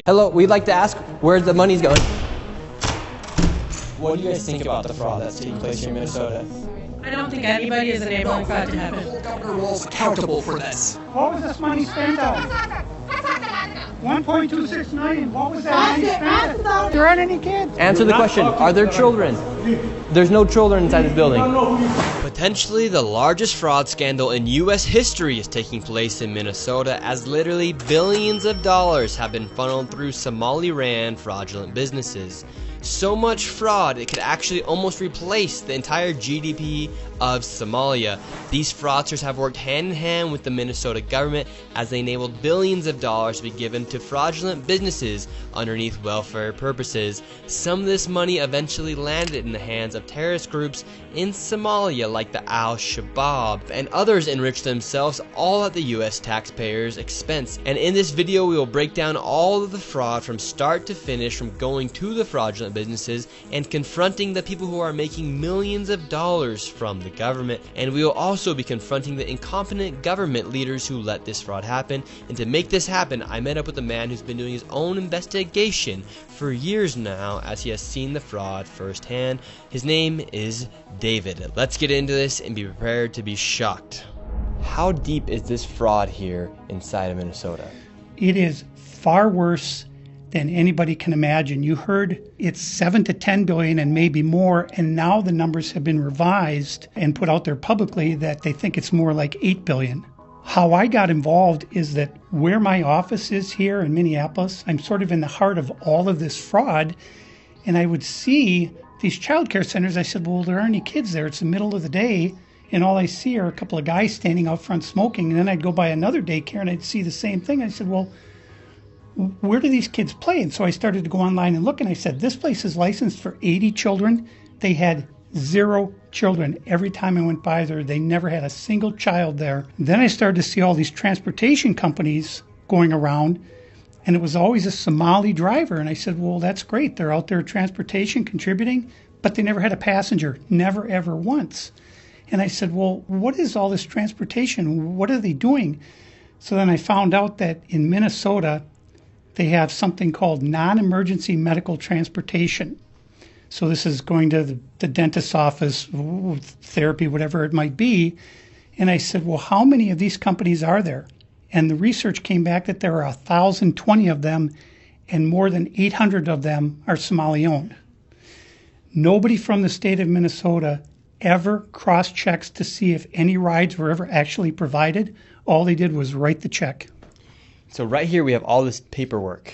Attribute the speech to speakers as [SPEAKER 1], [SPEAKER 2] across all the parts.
[SPEAKER 1] Hello, we'd like to ask where the money's going. What do you guys think about the fraud that's taking place here in Minnesota?
[SPEAKER 2] I don't think anybody is enabling fraud to happen.
[SPEAKER 3] Governor Walz accountable for this.
[SPEAKER 4] What was this money spent on? 1.26 million. What was that money spent on? There aren't any kids.
[SPEAKER 1] Answer the question. Are there children? There's no children inside this building.
[SPEAKER 5] Potentially the largest fraud scandal in U.S. history is taking place in Minnesota, as literally billions of dollars have been funneled through Somali-ran fraudulent businesses. So much fraud it could actually almost replace the entire GDP of Somalia. These fraudsters have worked hand in hand with the Minnesota government as they enabled billions of dollars to be given to fraudulent businesses underneath welfare purposes. Some of this money eventually landed in the hands of terrorist groups in Somalia like the Al-Shabaab, and others enriched themselves all at the US taxpayers' expense. And in this video we will break down all of the fraud from start to finish, from going to the fraudulent businesses and confronting the people who are making millions of dollars from the government. And we will also be confronting the incompetent government leaders who let this fraud happen. And to make this happen, I met up with a man who's been doing his own investigation for years now, as he has seen the fraud firsthand. His name is David. Let's get into this and be prepared to be shocked.
[SPEAKER 1] How deep is this fraud here inside of Minnesota?
[SPEAKER 4] It is far worse than anybody can imagine. You heard it's 7 to 10 billion and maybe more, and now the numbers have been revised and put out there publicly that they think it's more like 8 billion. How I got involved is that where my office is here in Minneapolis, I'm sort of in the heart of all of this fraud, and I would see these child care centers. I said, well, there aren't any kids there. It's the middle of the day, and all I see are a couple of guys standing out front smoking. And then I'd go by another daycare and I'd see the same thing. I said, well, where do these kids play? And so I started to go online and look, and I said, this place is licensed for 80 children. They had 0 children. Every time I went by there, they never had a single child there. Then I started to see all these transportation companies going around, and it was always a Somali driver. And I said, well, that's great. They're out there transportation, contributing, but they never had a passenger, never, ever once. And I said, well, what is all this transportation? What are they doing? So then I found out that in Minnesota, they have something called non-emergency medical transportation. So this is going to the dentist's office, therapy, whatever it might be. And I said, well, how many of these companies are there? And the research came back that there are 1,020 of them, and more than 800 of them are Somali-owned. Nobody from the state of Minnesota ever cross-checks to see if any rides were ever actually provided. All they did was write the check.
[SPEAKER 1] So right here we have all this paperwork.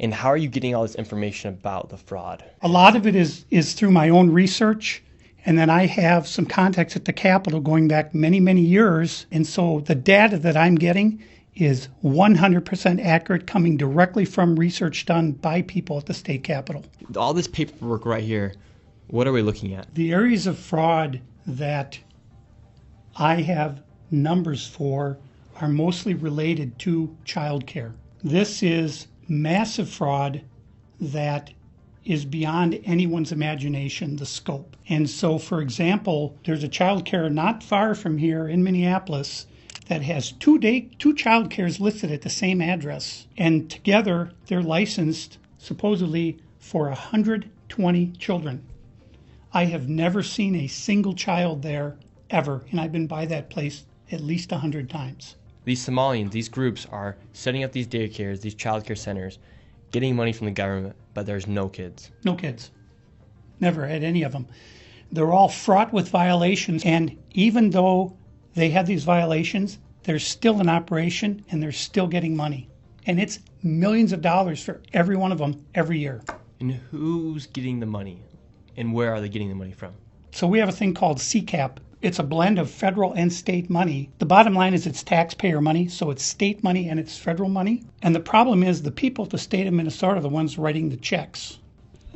[SPEAKER 1] And how are you getting all this information about the fraud?
[SPEAKER 4] A lot of it is through my own research, and then I have some contacts at the Capitol going back many, many years. And so the data that I'm getting is 100% accurate, coming directly from research done by people at the state Capitol.
[SPEAKER 1] All this paperwork right here, what are we looking at?
[SPEAKER 4] The areas of fraud that I have numbers for are mostly related to childcare. This is massive fraud that is beyond anyone's imagination, the scope. And so, for example, there's a childcare not far from here in Minneapolis that has two childcares listed at the same address, and together they're licensed supposedly for 120 children. I have never seen a single child there ever, and I've been by that place at least 100 times.
[SPEAKER 1] These Somalians, these groups are setting up these daycares, these childcare centers, getting money from the government, but there's no kids.
[SPEAKER 4] No kids. Never had any of them. They're all fraught with violations, and even though they have these violations, they're still in operation and they're still getting money. And it's millions of dollars for every one of them every year.
[SPEAKER 1] And who's getting the money? And where are they getting the money from?
[SPEAKER 4] So we have a thing called CCAP. It's a blend of federal and state money. The bottom line is it's taxpayer money, so it's state money and it's federal money. And the problem is the people at the state of Minnesota are the ones writing the checks.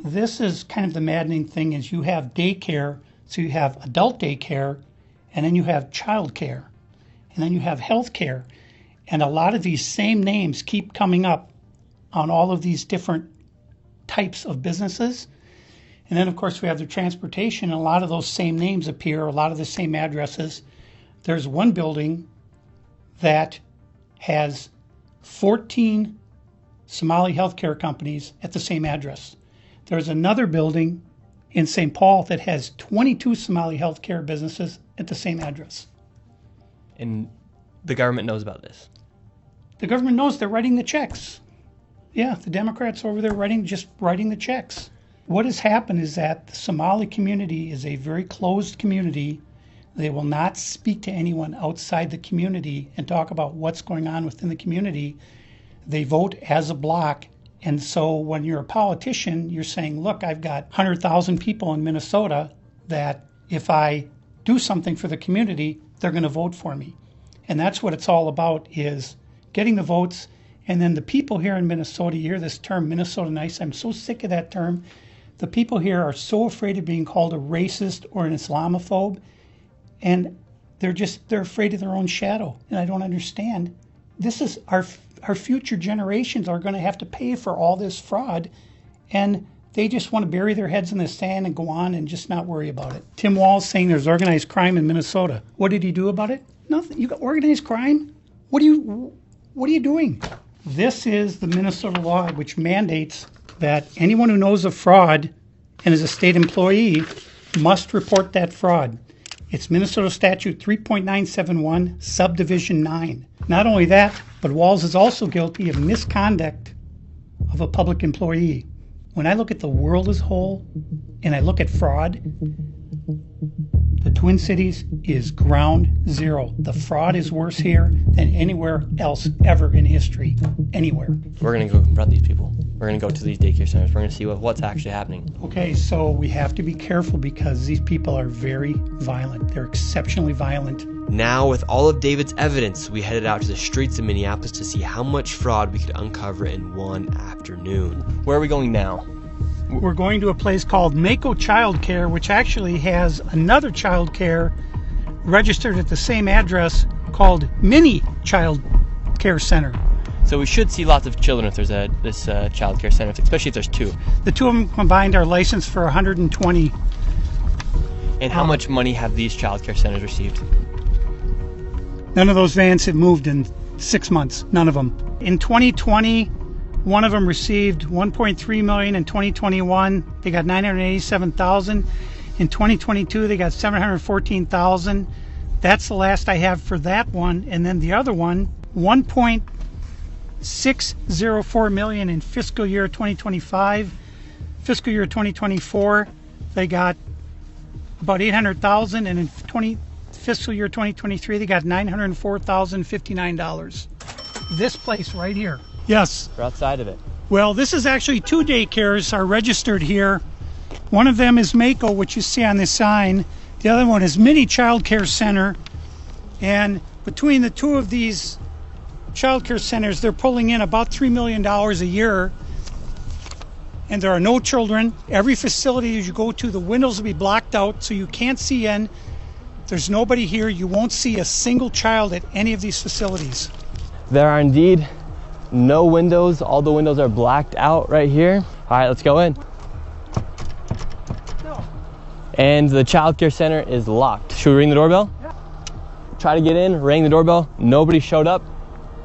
[SPEAKER 4] This is kind of the maddening thing, is you have daycare, so you have adult daycare, and then you have child care, and then you have health care. And a lot of these same names keep coming up on all of these different types of businesses. And then, of course, we have the transportation, and a lot of those same names appear, a lot of the same addresses. There's one building that has 14 Somali healthcare companies at the same address. There's another building in St. Paul that has 22 Somali healthcare businesses at the same address.
[SPEAKER 1] And the government knows about this.
[SPEAKER 4] The government knows, they're writing the checks. Yeah, the Democrats over there just writing the checks. What has happened is that the Somali community is a very closed community. They will not speak to anyone outside the community and talk about what's going on within the community. They vote as a block. And so when you're a politician, you're saying, look, I've got 100,000 people in Minnesota that if I do something for the community, they're going to vote for me. And that's what it's all about, is getting the votes. And then the people here in Minnesota, you hear this term, Minnesota nice. I'm so sick of that term. The people here are so afraid of being called a racist or an Islamophobe. And they're afraid of their own shadow. And I don't understand. This is our future generations are going to have to pay for all this fraud, and they just want to bury their heads in the sand and go on and just not worry about it. Tim Walz saying there's organized crime in Minnesota. What did he do about it? Nothing. You got organized crime? What are you doing? This is the Minnesota law, which mandates that anyone who knows of fraud and is a state employee must report that fraud. It's Minnesota Statute 3.971, Subdivision 9. Not only that, but Walz is also guilty of misconduct of a public employee. When I look at the world as a whole, and I look at fraud, the Twin Cities is ground zero. The fraud is worse here than anywhere else ever in history. Anywhere.
[SPEAKER 1] We're going to go confront these people. We're going to go to these daycare centers. We're going to see what's actually happening.
[SPEAKER 4] Okay, so we have to be careful because these people are very violent. They're exceptionally violent.
[SPEAKER 5] Now, with all of David's evidence, we headed out to the streets of Minneapolis to see how much fraud we could uncover in one afternoon.
[SPEAKER 1] Where are we going now?
[SPEAKER 4] We're going to a place called Mako Child Care, which actually has another child care registered at the same address called Mini Child Care Center.
[SPEAKER 1] So we should see lots of children if there's this child care center, especially if there's two.
[SPEAKER 4] The two of them combined are licensed for 120.
[SPEAKER 1] And how much money have these child care centers received?
[SPEAKER 4] None of those vans have moved in 6 months. None of them. In 2020, one of them received $1.3 million. In 2021, they got $987,000. In 2022, they got $714,000. That's the last I have for that one. And then the other one, $1.604 million in fiscal year 2025. Fiscal year 2024, they got about $800,000, and in fiscal year 2023, they got $904,059. This place right here. Yes.
[SPEAKER 1] We're outside of it.
[SPEAKER 4] Well, this is actually two daycares are registered here. One of them is Mako, which you see on this sign. The other one is Mini Child Care Center. And between the two of these child care centers, they're pulling in about $3 million a year. And there are no children. Every facility as you go to, the windows will be blocked out so you can't see in. There's nobody here. You won't see a single child at any of these facilities.
[SPEAKER 1] There are indeed no windows. All the windows are blacked out right here. All right, let's go in.
[SPEAKER 4] No.
[SPEAKER 1] And the child care center is locked. Should we ring the doorbell?
[SPEAKER 4] Yeah.
[SPEAKER 1] Try to get in, rang the doorbell. Nobody showed up.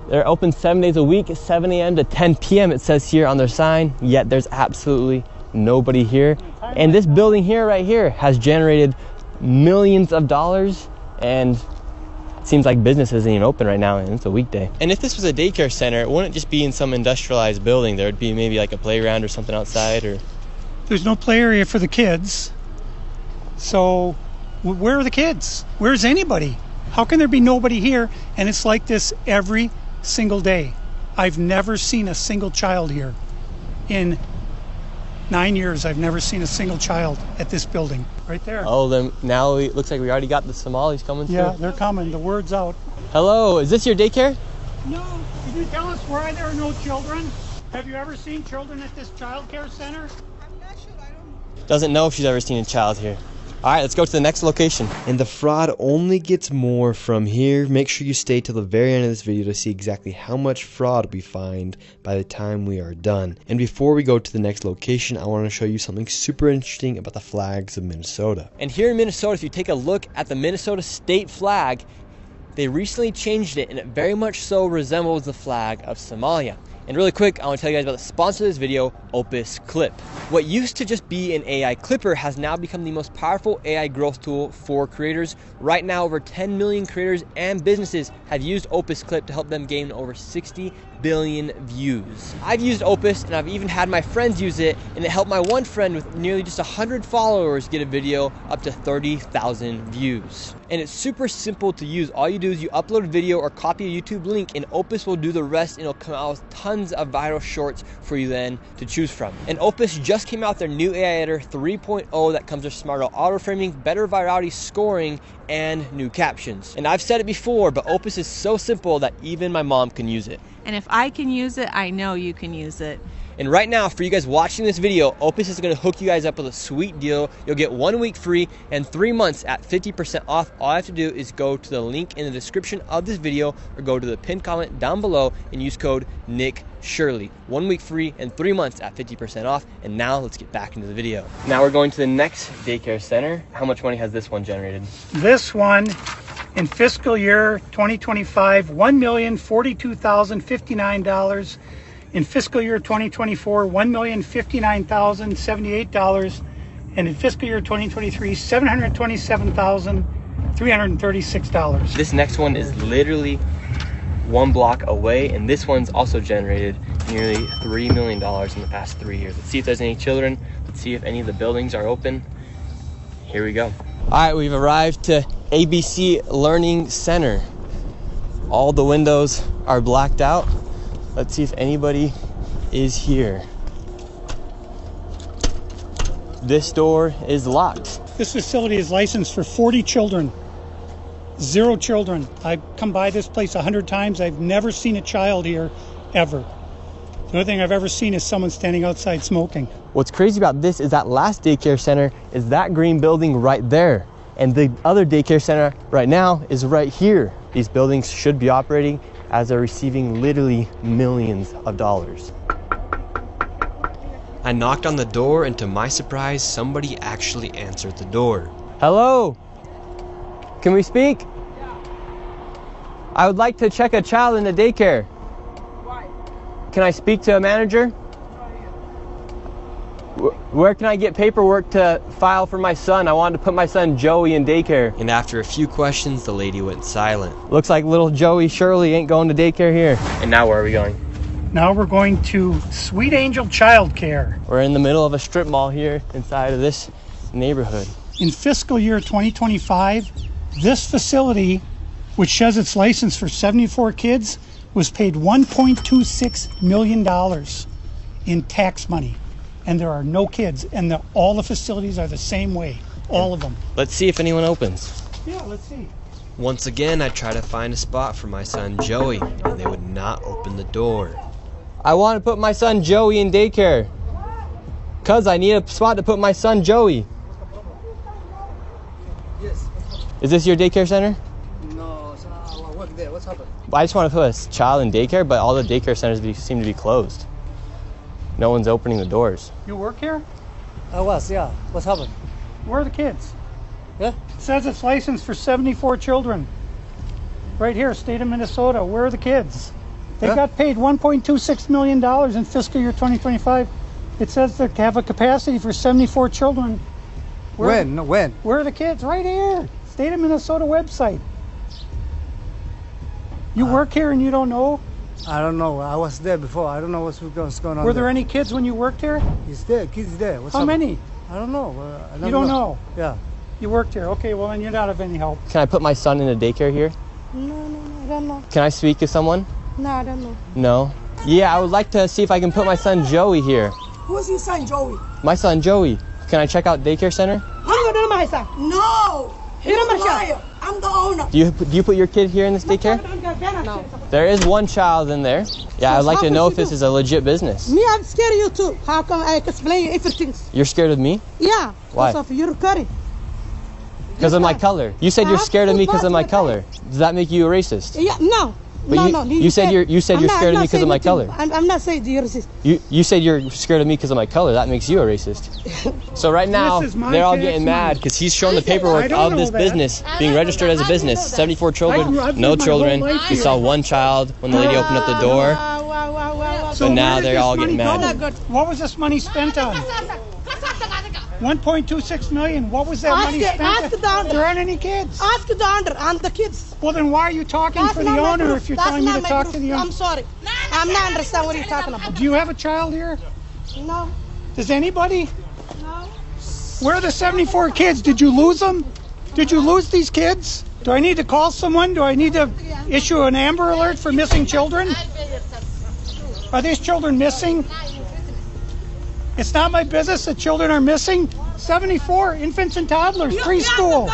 [SPEAKER 1] They're open 7 days a week, 7 a.m. to 10 p.m. it says here on their sign, yet there's absolutely nobody here. And this building here, right here, has generated millions of dollars, and it seems like business isn't even open right now, and it's a weekday. And if this was a daycare center, it wouldn't just be in some industrialized building. There would be maybe like a playground or something outside, or...
[SPEAKER 4] There's no play area for the kids. So where are the kids? Where's anybody? How can there be nobody here? And it's like this every single day. I've never seen a single child here. In 9 years, I've never seen a single child at this building. Right there.
[SPEAKER 1] Oh, then now it looks like we already got the Somalis coming through.
[SPEAKER 4] Yeah, they're coming. The word's out.
[SPEAKER 1] Hello, is this your daycare?
[SPEAKER 4] No. Can you tell us why there are no children? Have you ever seen children at this child care center?
[SPEAKER 2] I'm not sure. I don't.
[SPEAKER 1] Doesn't know if she's ever seen a child here. All right, let's go to the next location.
[SPEAKER 5] And the fraud only gets more from here. Make sure you stay till the very end of this video to see exactly how much fraud we find by the time we are done. And before we go to the next location, I want to show you something super interesting about the flags of Minnesota.
[SPEAKER 1] And here in Minnesota, if you take a look at the Minnesota state flag, they recently changed it, and it very much so resembles the flag of Somalia. And really quick, I want to tell you guys about the sponsor of this video, Opus Clip. What used to just be an AI clipper has now become the most powerful AI growth tool for creators. Right now, over 10 million creators and businesses have used Opus Clip to help them gain over 60 billion views. I've used Opus, and I've even had my friends use it, and it helped my one friend with nearly just 100 followers get a video up to 30,000 views. And it's super simple to use. All you do is you upload a video or copy a YouTube link, and Opus will do the rest, and it'll come out with tons of viral shorts for you then to choose from. And Opus just came out with their new AI editor 3.0 that comes with smarter auto framing, better virality scoring, and new captions. And I've said it before, but Opus is so simple that even my mom can use it.
[SPEAKER 6] And if I can use it, I know you can use it.
[SPEAKER 1] And right now, for you guys watching this video, Opus is going to hook you guys up with a sweet deal. You'll get 1 week free and 3 months at 50% off. All I have to do is go to the link in the description of this video or go to the pinned comment down below and use code NickShirley. 1 week free and 3 months at 50% off. And now let's get back into the video. Now we're going to the next daycare center. How much money has this one generated?
[SPEAKER 4] This one in fiscal year 2025, $1,042,059. In fiscal year 2024, $1,059,078, and in fiscal year 2023, $727,336.
[SPEAKER 1] This next one is literally 1 block away, and this one's also generated nearly $3 million in the past 3 years. Let's see if there's any children. Let's see if any of the buildings are open. Here we go. All right, we've arrived to ABC Learning Center. All the windows are blacked out. Let's see if anybody is here. This door is locked.
[SPEAKER 4] This facility is licensed for 40 children. 0 children. I've come by this place 100 times. I've never seen a child here, ever. The only thing I've ever seen is someone standing outside smoking.
[SPEAKER 1] What's crazy about this is that last daycare center is that green building right there. And the other daycare center right now is right here. These buildings should be operating as they're receiving literally millions of dollars.
[SPEAKER 5] I knocked on the door, and to my surprise, somebody actually answered the door.
[SPEAKER 1] Hello? Can we speak? I would like to check a child in the daycare.
[SPEAKER 2] Why?
[SPEAKER 1] Can I speak to a manager? Where can I get paperwork to file for my son? I wanted to put my son Joey in daycare.
[SPEAKER 5] And after a few questions, the lady went silent.
[SPEAKER 1] Looks like little Joey Shirley ain't going to daycare here. And now where are we going?
[SPEAKER 4] Now we're going to Sweet Angel Childcare.
[SPEAKER 1] We're in the middle of a strip mall here inside of this neighborhood.
[SPEAKER 4] In fiscal year 2025, this facility, which says it's licensed for 74 kids, was paid $1.26 million in tax money. And there are no kids, and all the facilities are the same way, all of them.
[SPEAKER 1] Let's see if anyone opens.
[SPEAKER 4] Yeah, let's see.
[SPEAKER 5] Once again, I tried to find a spot for my son Joey, and they would not open the door.
[SPEAKER 1] I want to put my son Joey in daycare. Cause I need a spot to put my son Joey.
[SPEAKER 7] Yes.
[SPEAKER 1] Is this your daycare center?
[SPEAKER 7] No, so I work there. What's happened?
[SPEAKER 1] I just want to put a child in daycare, but all the daycare centers seem to be closed. No one's opening the doors.
[SPEAKER 4] You work here?
[SPEAKER 7] I was, yeah. What's happened?
[SPEAKER 4] Where are the kids?
[SPEAKER 7] Yeah?
[SPEAKER 4] It says it's licensed for 74 children. Right here, state of Minnesota. Where are the kids? They got paid $1.26 million in fiscal year 2025. It says they have a capacity for 74 children.
[SPEAKER 7] When? When?
[SPEAKER 4] Where are the kids? Right here. State of Minnesota website. You work here and you don't know?
[SPEAKER 7] I don't know. I was there before. I don't know what's going on.
[SPEAKER 4] Were there any kids when you worked here?
[SPEAKER 7] He's there. Kids there. What's
[SPEAKER 4] How
[SPEAKER 7] happened?
[SPEAKER 4] many?
[SPEAKER 7] I don't know.
[SPEAKER 4] You don't know?
[SPEAKER 7] Yeah.
[SPEAKER 4] You worked here. Okay, well then you're not of any help.
[SPEAKER 1] Can I put my son in a daycare here?
[SPEAKER 8] No, I don't know.
[SPEAKER 1] Can I speak to someone?
[SPEAKER 8] No, I don't know.
[SPEAKER 1] No? Yeah, I would like to see if I can put my son Joey here.
[SPEAKER 2] Who's your son, Joey?
[SPEAKER 1] My son Joey. Can I check out daycare center?
[SPEAKER 2] I'm gonna my son. No! He's a liar. I'm the owner.
[SPEAKER 1] Do you put your kid here in this daycare?
[SPEAKER 2] No.
[SPEAKER 1] There is one child in there. Yeah, I'd like to know if this is a legit business.
[SPEAKER 8] Me, I'm scared of you too. How come I explain everything?
[SPEAKER 1] You're scared of me?
[SPEAKER 8] Yeah.
[SPEAKER 1] Why?
[SPEAKER 8] Because of your curry.
[SPEAKER 1] Because of my color. You said you're scared of me because of my color. Does that make you a racist?
[SPEAKER 8] Yeah, no.
[SPEAKER 1] But
[SPEAKER 8] No.
[SPEAKER 1] you said you're scared of me because of my color.
[SPEAKER 8] I'm not saying you're racist.
[SPEAKER 1] You said you're scared of me because of my color. That makes you a racist. So right now,
[SPEAKER 4] This is my
[SPEAKER 1] they're all
[SPEAKER 4] tax
[SPEAKER 1] getting
[SPEAKER 4] money.
[SPEAKER 1] mad because he's showing the
[SPEAKER 4] I
[SPEAKER 1] paperwork
[SPEAKER 4] don't
[SPEAKER 1] of this
[SPEAKER 4] know that.
[SPEAKER 1] business being registered as a business. 74 children,
[SPEAKER 4] I've
[SPEAKER 1] no
[SPEAKER 4] lived my whole
[SPEAKER 1] children.
[SPEAKER 4] life
[SPEAKER 1] We
[SPEAKER 4] here.
[SPEAKER 1] saw one child when the lady opened up the door.
[SPEAKER 8] Wow.
[SPEAKER 4] So
[SPEAKER 1] but now
[SPEAKER 4] where did
[SPEAKER 1] they're
[SPEAKER 4] this
[SPEAKER 1] all
[SPEAKER 4] money
[SPEAKER 1] getting mad.
[SPEAKER 4] go? What was this money spent on? 1.26 million. What was that money spent
[SPEAKER 8] ask
[SPEAKER 4] on?
[SPEAKER 8] the owner.
[SPEAKER 4] There aren't any kids.
[SPEAKER 8] Ask the owner and the kids.
[SPEAKER 4] Well, then why are you talking
[SPEAKER 8] That's
[SPEAKER 4] for the
[SPEAKER 8] not my
[SPEAKER 4] owner
[SPEAKER 8] proof.
[SPEAKER 4] if you're
[SPEAKER 8] That's
[SPEAKER 4] telling me
[SPEAKER 8] not
[SPEAKER 4] to
[SPEAKER 8] my
[SPEAKER 4] talk
[SPEAKER 8] proof.
[SPEAKER 4] to the owner?
[SPEAKER 8] I'm sorry. I'm not understand what you're talking about.
[SPEAKER 4] Do you have a child here?
[SPEAKER 8] No.
[SPEAKER 4] Does anybody?
[SPEAKER 8] No.
[SPEAKER 4] Where are the 74 kids? Did you lose them? Did you lose these kids? Do I need to call someone? Do I need to issue an Amber Alert for missing children? Are these children missing? It's not my business that children are missing. 74 infants and toddlers, preschool.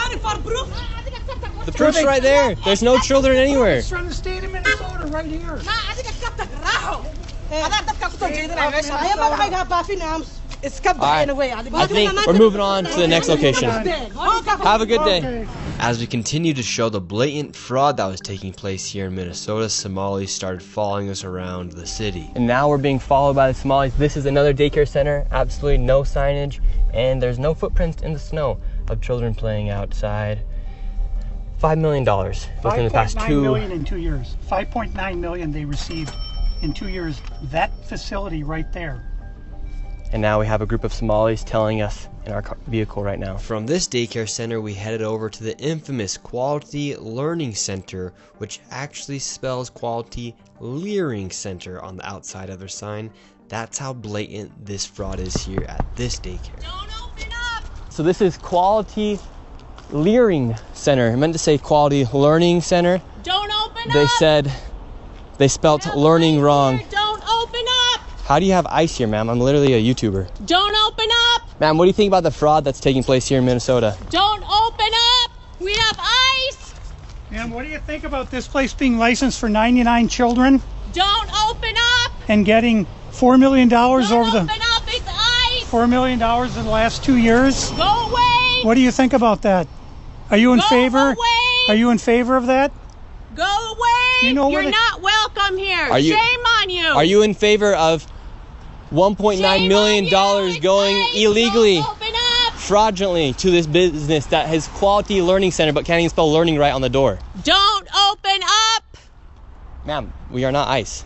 [SPEAKER 1] The proof's right there. There's no children anywhere.
[SPEAKER 4] It's from the state of Minnesota right here.
[SPEAKER 1] I think we're moving on to the next location. Have a good day.
[SPEAKER 4] Okay.
[SPEAKER 5] As we continue to show the blatant fraud that was taking place here in Minnesota, Somalis started following us around the city.
[SPEAKER 1] And now we're being followed by the Somalis. This is another daycare center. Absolutely no signage, and there's no footprints in the snow of children playing outside. $5 million within the past
[SPEAKER 4] 5.9
[SPEAKER 1] two.
[SPEAKER 4] million in 2 years. 5.9 million they received in 2 years. That facility right there.
[SPEAKER 1] And now we have a group of Somalis telling us in our vehicle right now.
[SPEAKER 5] From this daycare center, we headed over to the infamous Quality Learning Center, which actually spells Quality Leering Center on the outside of their sign. That's how blatant this fraud is here at this daycare.
[SPEAKER 6] Don't open up!
[SPEAKER 1] So this is Quality Leering Center. I meant to say Quality Learning Center.
[SPEAKER 6] Don't open
[SPEAKER 1] They
[SPEAKER 6] up!
[SPEAKER 1] said they spelt learning wrong.
[SPEAKER 6] Don't open up!
[SPEAKER 1] How do you have ice here, ma'am? I'm literally a YouTuber.
[SPEAKER 6] Don't open up!
[SPEAKER 1] Ma'am, what do you think about the fraud that's taking place here in Minnesota?
[SPEAKER 6] Don't open up! We have ice!
[SPEAKER 4] And what do you think about this place being licensed for 99 children
[SPEAKER 6] Don't open up!
[SPEAKER 4] and getting $4 million over
[SPEAKER 6] Don't
[SPEAKER 4] the
[SPEAKER 6] open up! It's ice!
[SPEAKER 4] $4 million in the last 2 years?
[SPEAKER 6] Go away!
[SPEAKER 4] What do you think about that? Are you in
[SPEAKER 6] Go
[SPEAKER 4] favor?
[SPEAKER 6] away!
[SPEAKER 4] Are you in favor of that?
[SPEAKER 6] Go away!
[SPEAKER 4] You know where
[SPEAKER 6] You're
[SPEAKER 4] the-
[SPEAKER 6] not welcome here.
[SPEAKER 1] Are you-
[SPEAKER 6] Shame on you.
[SPEAKER 1] Are you in favor of $1.9
[SPEAKER 6] Shame
[SPEAKER 1] million
[SPEAKER 6] on you. It's
[SPEAKER 1] going
[SPEAKER 6] ice.
[SPEAKER 1] illegally,
[SPEAKER 6] Don't open up.
[SPEAKER 1] fraudulently to this business that has Quality Learning Center but can't even spell learning right on the door?
[SPEAKER 6] Don't open up.
[SPEAKER 1] Ma'am, we are not ICE.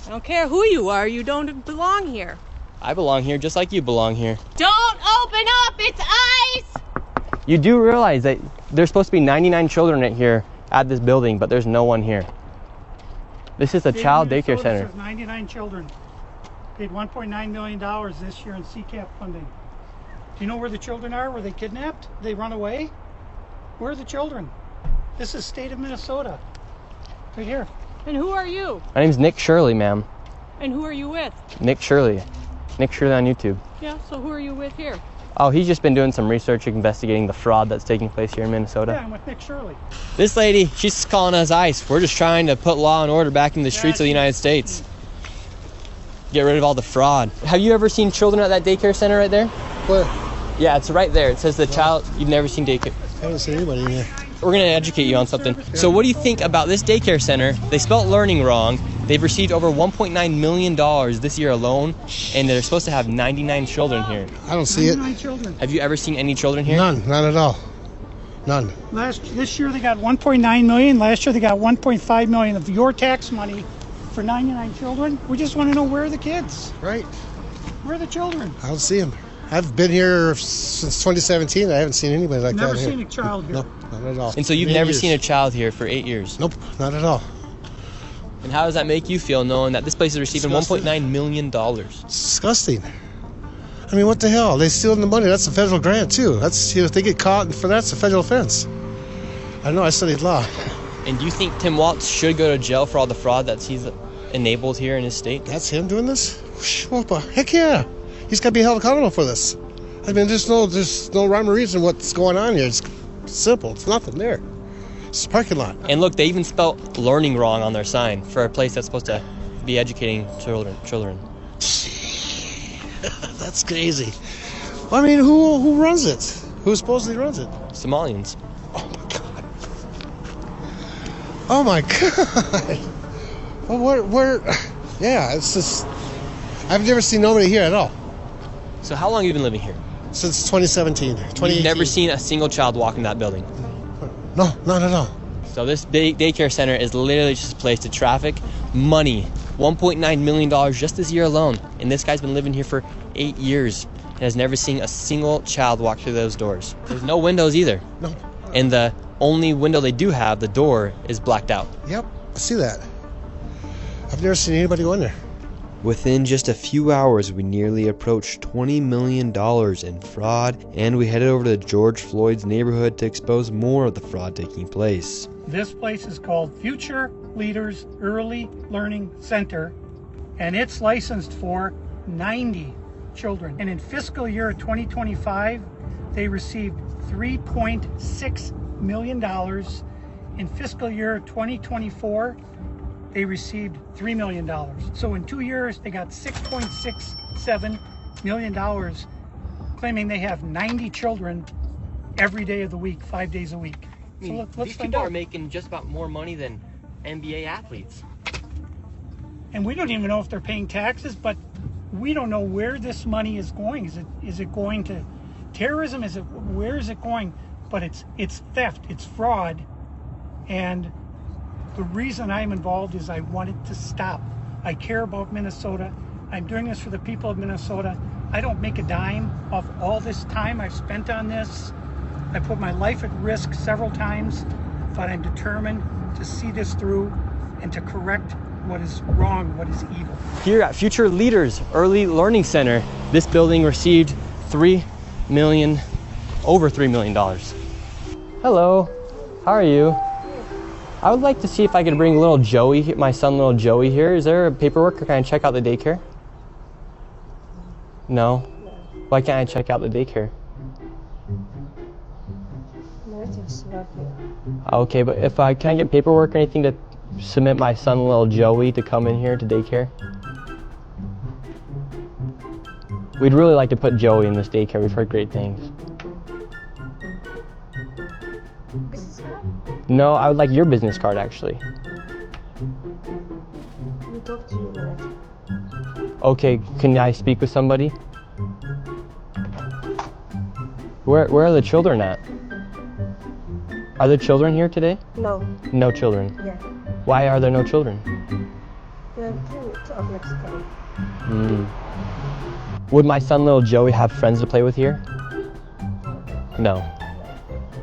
[SPEAKER 6] I don't care who you are. You don't belong here.
[SPEAKER 1] I belong here just like you belong here.
[SPEAKER 6] Don't open up. It's ice.
[SPEAKER 1] You do realize that there's supposed to be 99 children right here at this building, but there's no one here. This is a child daycare
[SPEAKER 4] Minnesota
[SPEAKER 1] center.
[SPEAKER 4] says 99 children. Paid $1.9 million this year in CCAP funding. Do you know where the children are? Were they kidnapped? They run away? Where are the children? This is state of Minnesota. Right here.
[SPEAKER 6] And who are you?
[SPEAKER 1] My name's Nick Shirley, ma'am.
[SPEAKER 6] And who are you with?
[SPEAKER 1] Nick Shirley. Nick Shirley on YouTube.
[SPEAKER 6] Yeah, so who are you with here?
[SPEAKER 1] Oh, he's just been doing some research investigating the fraud that's taking place here in Minnesota.
[SPEAKER 4] Yeah, I'm with Nick Shirley.
[SPEAKER 1] This lady, she's calling us ICE. We're just trying to put law and order back in the streets of the United States. Get rid of all the fraud. Have you ever seen children at that daycare center right there?
[SPEAKER 7] Where?
[SPEAKER 1] Yeah, it's right there. It says the child, you've never seen daycare.
[SPEAKER 7] I haven't seen anybody in here.
[SPEAKER 1] We're going to educate you on something. So what do you think about this daycare center? They spelt learning wrong. They've received over $1.9 million this year alone, and they're supposed to have 99 children here.
[SPEAKER 7] I don't see it.
[SPEAKER 4] 99 children.
[SPEAKER 1] Have you ever seen any children here?
[SPEAKER 7] None. Not at all. None.
[SPEAKER 4] This year they got 1.9 million. Last year they got 1.5 million of your tax money for 99 children. We just want to know where are the kids?
[SPEAKER 7] Right.
[SPEAKER 4] Where are the children?
[SPEAKER 7] I don't see them. I've been here since 2017. I haven't seen anybody like
[SPEAKER 4] Never
[SPEAKER 7] that here.
[SPEAKER 4] seen a child here.
[SPEAKER 7] No, not at all.
[SPEAKER 1] And so you've
[SPEAKER 7] 8
[SPEAKER 1] never
[SPEAKER 7] years.
[SPEAKER 1] seen a child here for 8 years.
[SPEAKER 7] Nope, not at all.
[SPEAKER 1] And how does that make you feel knowing that this place is receiving
[SPEAKER 7] Disgusting.
[SPEAKER 1] $1.9 million?
[SPEAKER 7] It's disgusting. I mean, what the hell? They stealing the money. That's a federal grant too. That's, you know, if they get caught for that, it's a federal offense. I know. I studied law.
[SPEAKER 1] And do you think Tim Walz should go to jail for all the fraud that he's enabled here in his state?
[SPEAKER 7] That's him doing this? Well, heck yeah. He's got to be held accountable for this. I mean, there's no rhyme or reason what's going on here. It's simple. It's nothing there. It's a parking lot.
[SPEAKER 1] And look, they even spelled learning wrong on their sign for a place that's supposed to be educating children.
[SPEAKER 7] That's crazy. Well, I mean, who runs it? Who supposedly runs it?
[SPEAKER 1] Somalians.
[SPEAKER 7] Oh my god. Well, where? Yeah, it's just. I've never seen nobody here at all
[SPEAKER 1] So how long have you been living here?
[SPEAKER 7] since 2017. 2018.
[SPEAKER 1] You've never seen a single child walk in that building.
[SPEAKER 7] No, not at all.
[SPEAKER 1] So this daycare center is literally just a place to traffic money
[SPEAKER 5] $1.9 million just this year alone. And this guy's been living here for 8 years and has never seen a single child walk through those doors. There's no windows either.
[SPEAKER 7] No.
[SPEAKER 5] And the only window they do have, the door, is blacked out.
[SPEAKER 7] Yep, I see that. I've never seen anybody go in there.
[SPEAKER 5] Within just a few hours, we nearly approached $20 million in fraud, and we headed over to George Floyd's neighborhood to expose more of the fraud taking place.
[SPEAKER 4] This place is called Future Leaders Early Learning Center, and it's licensed for 90 children. And in fiscal year 2025, they received $3.6 million. In fiscal year 2024, they received $3 million. So in 2 years, they got $6.67 million, claiming they have 90 children every day of the week, 5 days a week. So let's
[SPEAKER 5] these
[SPEAKER 4] find
[SPEAKER 5] people
[SPEAKER 4] out.
[SPEAKER 5] are making just about more money than NBA athletes.
[SPEAKER 4] And we don't even know if they're paying taxes, but we don't know where this money is going. Is it going to terrorism? Where is it going? But it's theft, it's fraud, and the reason I'm involved is I want it to stop. I care about Minnesota. I'm doing this for the people of Minnesota. I don't make a dime off all this time I've spent on this. I put my life at risk several times, but I'm determined to see this through and to correct what is wrong, what is evil.
[SPEAKER 1] Here at Future Leaders Early Learning Center, this building received over $3 million. Hello, how are you? I would like to see if I could bring little Joey, my son little Joey here. Is there paperwork, or can I check out the daycare? No? Why can't I check out the daycare? Okay, but if can I get paperwork or anything to submit my son little Joey to come in here to daycare? We'd really like to put Joey in this daycare. We've heard great things. No, I would like your business card, actually.
[SPEAKER 8] We talk to you already.
[SPEAKER 1] Okay, can I speak with somebody? Where are the children at? Are there children here today?
[SPEAKER 8] No.
[SPEAKER 1] No children.
[SPEAKER 8] Yeah.
[SPEAKER 1] Why are there no children?
[SPEAKER 8] We are two of Mexico.
[SPEAKER 1] Would my son little Joey have friends to play with here? No.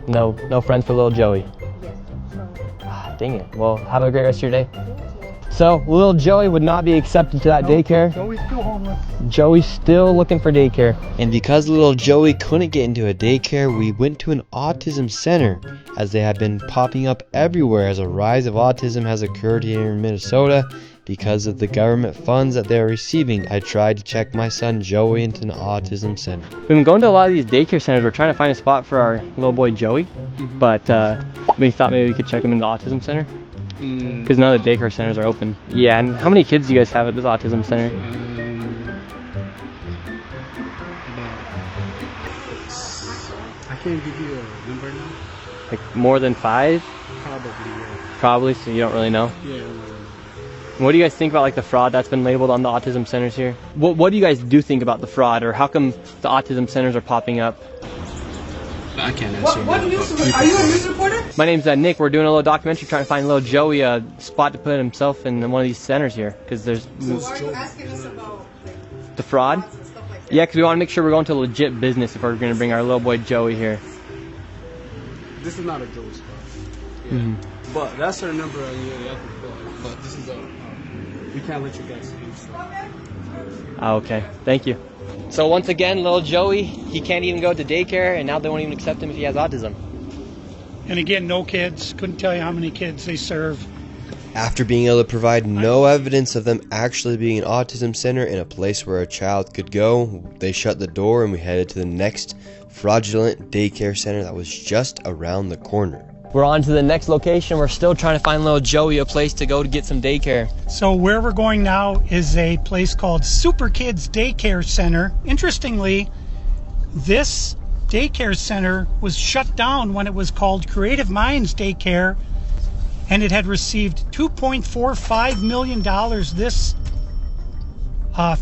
[SPEAKER 1] No friends for little Joey.
[SPEAKER 8] Yes.
[SPEAKER 1] Dang it. Well, have a great rest of your day. So, little Joey would not be accepted to that daycare.
[SPEAKER 4] Joey's still homeless.
[SPEAKER 1] Joey's still looking for daycare.
[SPEAKER 5] And because little Joey couldn't get into a daycare, we went to an autism center, as they have been popping up everywhere as a rise of autism has occurred here in Minnesota because of the government funds that they're receiving. I tried to check my son Joey into an autism center.
[SPEAKER 1] We've been going to a lot of these daycare centers. We're trying to find a spot for our little boy Joey, but we thought maybe we could check him in the autism center. Because none of the daycare centers are open. Yeah, and how many kids do you guys have at this autism center?
[SPEAKER 9] I can't give you a number now.
[SPEAKER 1] Like more than 5?
[SPEAKER 9] Probably, yeah.
[SPEAKER 1] Probably, so you don't really know?
[SPEAKER 9] Yeah.
[SPEAKER 1] What do you guys think about like the fraud that's been labeled on the autism centers here? What do you guys do think about the fraud, or how come the autism centers are popping up?
[SPEAKER 9] I can't answer
[SPEAKER 2] What
[SPEAKER 9] that.
[SPEAKER 2] news? Are you a news reporter?
[SPEAKER 1] My name's Nick. We're doing a little documentary trying to find little Joey a spot to put himself in one of these centers here, because there's
[SPEAKER 2] So why are you asking us about
[SPEAKER 1] the fraud.
[SPEAKER 2] and stuff like that?
[SPEAKER 1] Yeah, because we want to make sure we're going to legit business if we're going to bring our little boy Joey here.
[SPEAKER 9] This is not a Joe spot. Yeah. But that's our number on you have to call. But this is we can't let you guys use.
[SPEAKER 1] Okay, thank you. So once again, little Joey, he can't even go to daycare, and now they won't even accept him if he has autism.
[SPEAKER 4] And again, no kids. Couldn't tell you how many kids they serve.
[SPEAKER 5] After being able to provide no evidence of them actually being an autism center in a place where a child could go, they shut the door and we headed to the next fraudulent daycare center that was just around the corner. We're on to the next location. We're still trying to find little Joey a place to go to get some daycare.
[SPEAKER 4] So where we're going now is a place called Super Kids Daycare Center. Interestingly, this daycare center was shut down when it was called Creative Minds Daycare, and it had received $2.45 million this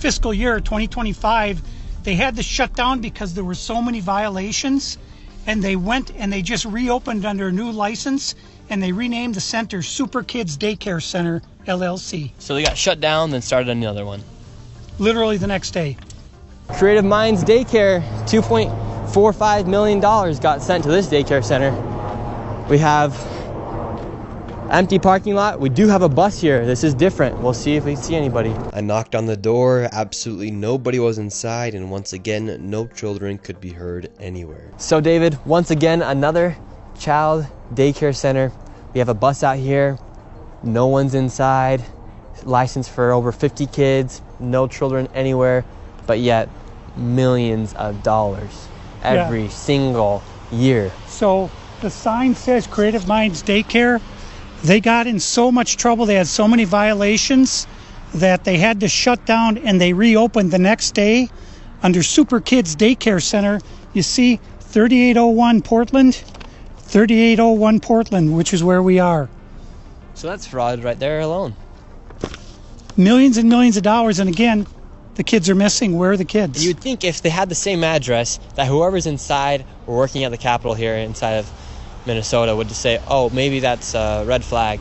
[SPEAKER 4] fiscal year 2025. They had to shut down because there were so many violations, and they went and they just reopened under a new license, and they renamed the center Super Kids Daycare Center LLC.
[SPEAKER 1] So they got shut down, then started another one.
[SPEAKER 4] Literally the next day.
[SPEAKER 1] Creative Minds Daycare, $2.45 million got sent to this daycare center. We have empty parking lot. We do have a bus here. This is different. We'll see if we see anybody.
[SPEAKER 5] I knocked on the door, absolutely nobody was inside, and once again, no children could be heard anywhere.
[SPEAKER 1] So David, once again, another child daycare center. We have a bus out here. No one's inside. Licensed for over 50 kids. No children anywhere. But yet, millions of dollars every single year.
[SPEAKER 4] So the sign says Creative Minds Daycare. They got in so much trouble, they had so many violations that they had to shut down, and they reopened the next day under Super Kids Daycare Center. You see 3801 Portland, 3801 Portland, which is where we are.
[SPEAKER 1] So that's fraud right there alone.
[SPEAKER 4] Millions and millions of dollars, and again, the kids are missing. Where are the kids?
[SPEAKER 1] You'd think if they had the same address, that whoever's inside or working at the Capitol here inside of Minnesota would just say, oh, maybe that's a red flag.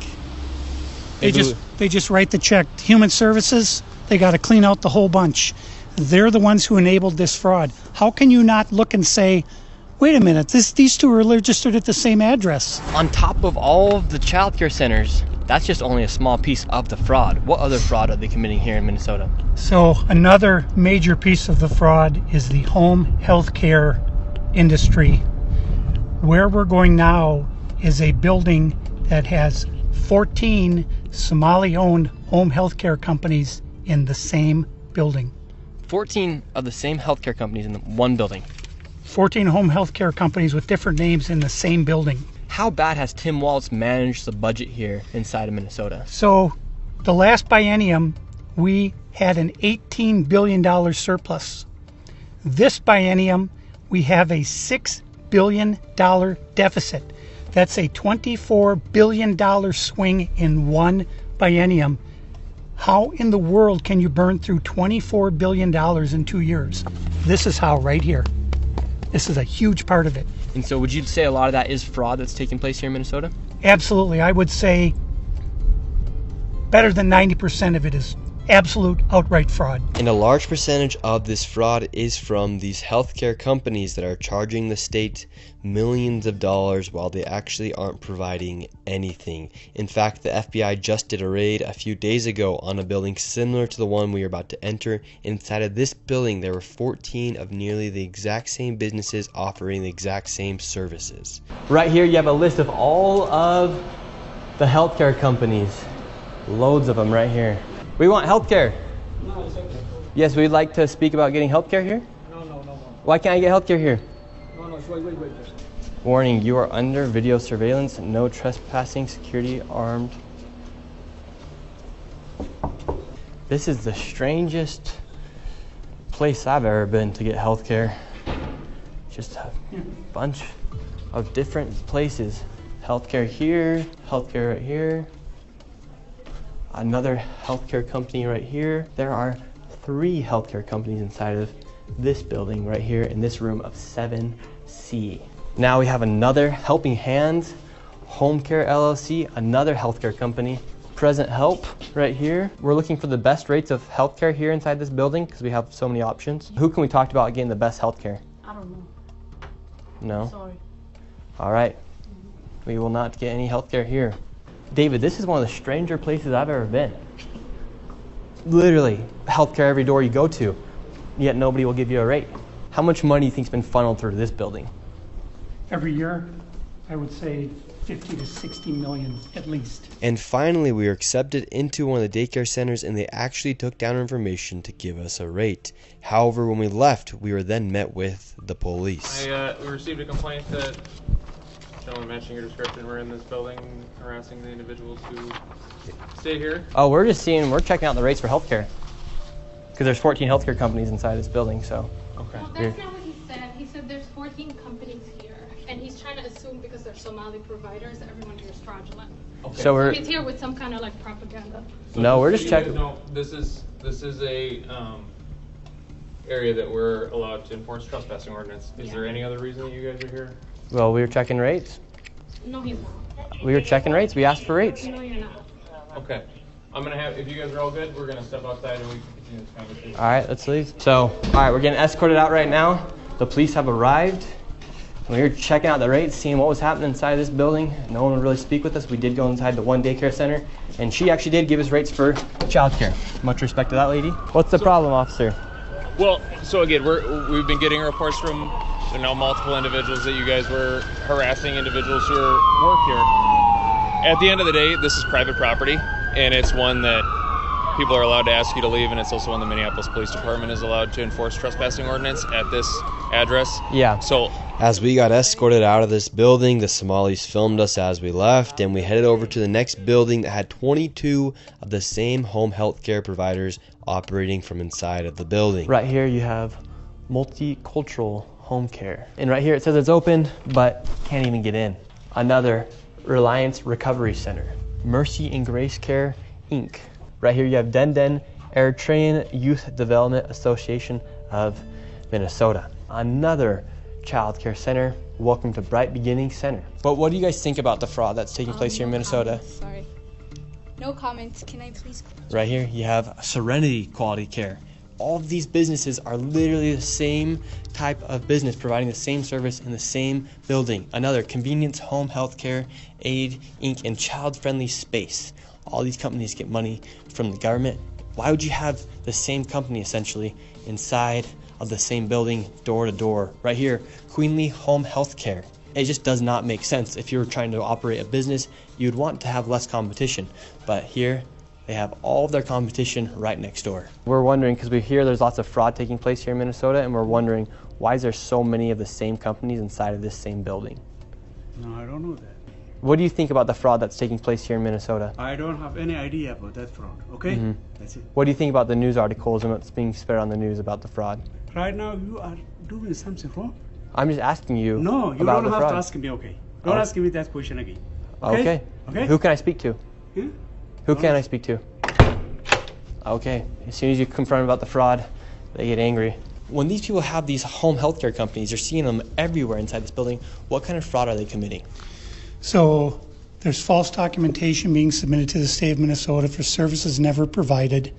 [SPEAKER 4] They just write the check. Human Services, they got to clean out the whole bunch. They're the ones who enabled this fraud. How can you not look and say, wait a minute, these two are registered at the same address?
[SPEAKER 1] On top of all of the child care centers, that's just only a small piece of the fraud. What other fraud are they committing here in Minnesota?
[SPEAKER 4] So another major piece of the fraud is the home health care industry. Where we're going now is a building that has 14 Somali-owned home health care companies in the same building.
[SPEAKER 1] 14 of the same healthcare companies in one building.
[SPEAKER 4] 14 home health care companies with different names in the same building.
[SPEAKER 1] How bad has Tim Walz managed the budget here inside of Minnesota?
[SPEAKER 4] So the last biennium, we had an $18 billion surplus. This biennium, we have a $6 billion deficit. That's a $24 billion swing in one biennium. How in the world can you burn through $24 billion in 2 years? This is how, right here. This is a huge part of it.
[SPEAKER 1] And so would you say a lot of that is fraud that's taking place here in Minnesota?
[SPEAKER 4] Absolutely. I would say better than 90% of it is absolute outright fraud.
[SPEAKER 5] And a large percentage of this fraud is from these healthcare companies that are charging the state millions of dollars while they actually aren't providing anything. In fact, the FBI just did a raid a few days ago on a building similar to the one we are about to enter. Inside of this building, there were 14 of nearly the exact same businesses offering the exact same services.
[SPEAKER 1] Right here, you have a list of all of the healthcare companies. Loads of them right here. We want healthcare.
[SPEAKER 9] No, it's okay.
[SPEAKER 1] Yes, we'd like to speak about getting healthcare here.
[SPEAKER 9] No.
[SPEAKER 1] Why can't I get healthcare here?
[SPEAKER 9] No, wait.
[SPEAKER 1] Warning, you are under video surveillance. No trespassing, security, armed. This is the strangest place I've ever been to get healthcare. Just a bunch of different places. Healthcare here, healthcare right here. Another healthcare company right here. There are 3 healthcare companies inside of this building right here in this room of 7C. Now we have another Helping Hands Home Care LLC, another healthcare company. Present Help right here. We're looking for the best rates of healthcare here inside this building because we have so many options. Who can we talk to about getting the best healthcare?
[SPEAKER 8] I don't know.
[SPEAKER 1] No?
[SPEAKER 8] Sorry.
[SPEAKER 1] All right. We will not get any healthcare here. David, this is one of the stranger places I've ever been. Literally, healthcare every door you go to, yet nobody will give you a rate. How much money do you think's been funneled through this building?
[SPEAKER 4] Every year, I would say 50 to 60 million at least.
[SPEAKER 5] And finally, we were accepted into one of the daycare centers and they actually took down our information to give us a rate. However, when we left, we were then met with the police.
[SPEAKER 10] We received a complaint that someone matching your description were in this building harassing the individuals who stay here.
[SPEAKER 1] Oh, we're checking out the rates for healthcare. Because there's 14 healthcare companies inside this building, so.
[SPEAKER 10] Okay.
[SPEAKER 11] Well, that's not what he said. He said there's 14 companies here. And he's trying to assume because they're Somali providers, everyone here is fraudulent.
[SPEAKER 10] Okay.
[SPEAKER 1] So
[SPEAKER 11] he's here with some kind of like propaganda.
[SPEAKER 1] No, we're just checking.
[SPEAKER 10] No, this is a area that we're allowed to enforce trespassing ordinance. Is there any other reason that you guys are here?
[SPEAKER 1] Well, we were checking rates.
[SPEAKER 11] No, he's not.
[SPEAKER 1] We were checking rates. We asked for rates.
[SPEAKER 11] No, you're not.
[SPEAKER 10] Okay. I'm gonna have, if you guys are all good, we're gonna step outside and we can continue this conversation.
[SPEAKER 1] All right, let's leave. So, all right, we're getting escorted out right now. The police have arrived. We were checking out the rates, seeing what was happening inside this building. No one would really speak with us. We did go inside the one daycare center, and she actually did give us rates for childcare. Much respect to that lady. What's the problem, officer?
[SPEAKER 10] Well, so again, we've been getting reports from multiple individuals that you guys were harassing individuals who work here. At the end of the day, this is private property, and it's one that people are allowed to ask you to leave, and it's also one the Minneapolis Police Department is allowed to enforce trespassing ordinance at this address.
[SPEAKER 1] Yeah.
[SPEAKER 10] So
[SPEAKER 5] as we got escorted out of this building, the Somalis filmed us as we left, and we headed over to the next building that had 22 of the same home health care providers operating from inside of the building.
[SPEAKER 1] Right here you have multicultural home care. And right here it says it's open, but can't even get in. Another Reliance Recovery Center. Mercy and Grace Care, Inc. Right here you have Denden Eritrean Youth Development Association of Minnesota. Another child care center. Welcome to Bright Beginnings Center. But what do you guys think about the fraud that's taking place here in Minnesota?
[SPEAKER 11] Sorry. No comments. Can I please?
[SPEAKER 1] Right here you have Serenity Quality Care. All of these businesses are literally the same type of business, providing the same service in the same building. Another Convenience Home Health Care Aid Inc. and Child Friendly Space. All these companies get money from the government. Why would you have the same company essentially inside of the same building, door to door? Right here, Queenly Home Health Care. It just does not make sense. If you were trying to operate a business, you'd want to have less competition. But here, they have all of their competition right next door. We're wondering, because we hear there's lots of fraud taking place here in Minnesota, and we're wondering, why is there so many of the same companies inside of this same building?
[SPEAKER 9] No, I don't know that.
[SPEAKER 1] What do you think about the fraud that's taking place here in Minnesota?
[SPEAKER 9] I don't have any idea about that fraud, okay? That's it.
[SPEAKER 1] What do you think about the news articles and what's being spread on the news about the fraud?
[SPEAKER 9] Right now, you are doing something wrong.
[SPEAKER 1] I'm just asking you
[SPEAKER 9] No, you
[SPEAKER 1] about
[SPEAKER 9] don't
[SPEAKER 1] the
[SPEAKER 9] have
[SPEAKER 1] fraud.
[SPEAKER 9] to ask me, okay? Don't ask me that question again.
[SPEAKER 1] Okay.
[SPEAKER 9] Okay?
[SPEAKER 1] Who can I speak to?
[SPEAKER 9] Yeah?
[SPEAKER 1] Who can I speak to? Okay. As soon as you confront about the fraud, they get angry. When these people have these home healthcare companies, you're seeing them everywhere inside this building. What kind of fraud are they committing?
[SPEAKER 4] So there's false documentation being submitted to the state of Minnesota for services never provided.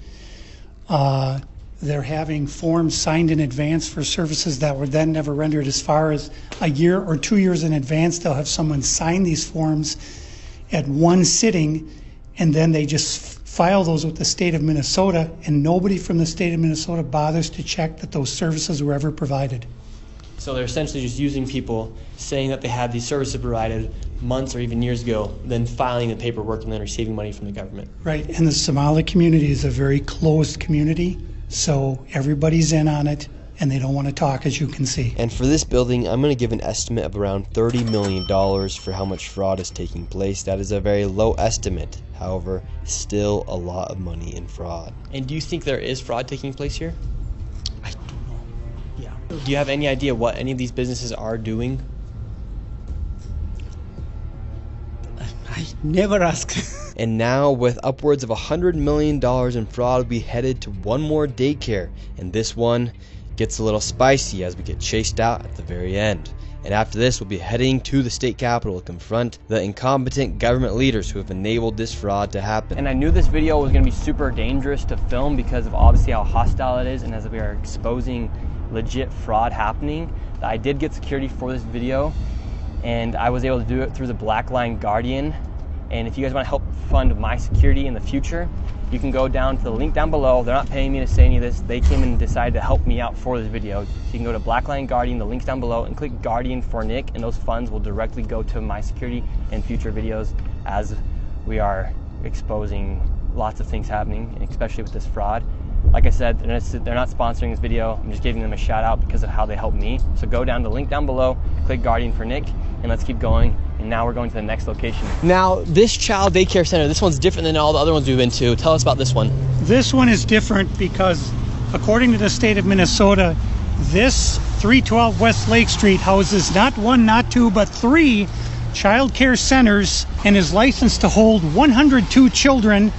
[SPEAKER 4] They're having forms signed in advance for services that were then never rendered. As far as a year or 2 years in advance, they'll have someone sign these forms at one sitting, and then they just file those with the state of Minnesota, and nobody from the state of Minnesota bothers to check that those services were ever provided.
[SPEAKER 1] So they're essentially just using people, saying that they had these services provided months or even years ago, then filing the paperwork and then receiving money from the government.
[SPEAKER 4] Right, and the Somali community is a very closed community, so everybody's in on it, and they don't want to talk, as you can see.
[SPEAKER 5] And for this building, I'm going to give an estimate of around $30 million for how much fraud is taking place. That is a very low estimate. However, still a lot of money in fraud.
[SPEAKER 1] And do you think there is fraud taking place here?
[SPEAKER 9] I don't know. Yeah.
[SPEAKER 1] Do you have any idea what any of these businesses are doing?
[SPEAKER 9] I never ask.
[SPEAKER 5] And now, with upwards of $100 million in fraud, we headed to one more daycare. And this one gets a little spicy as we get chased out at the very end. And after this, we'll be heading to the state capitol to confront the incompetent government leaders who have enabled this fraud to happen.
[SPEAKER 1] And I knew this video was going to be super dangerous to film because of obviously how hostile it is, and as we are exposing legit fraud happening. I did get security for this video, and I was able to do it through the Black Line Guardian. And if you guys want to help fund my security in the future, you can go down to the link down below. They're not paying me to say any of this. They came and decided to help me out for this video. So you can go to Black Line Guardian, the link's down below, and click Guardian for Nick, and those funds will directly go to my security and future videos as we are exposing lots of things happening, and especially with this fraud. Like I said, they're not sponsoring this video. I'm just giving them a shout out because of how they helped me. So go down to the link down below, click Guardian for Nick, and let's keep going. And now we're going to the next location. Now, this child daycare center, this one's different than all the other ones we've been to. Tell us about this one.
[SPEAKER 4] This one is different because, according to the state of Minnesota, this 312 West Lake Street houses not one, not two, but 3 child care centers and is licensed to hold 102 children,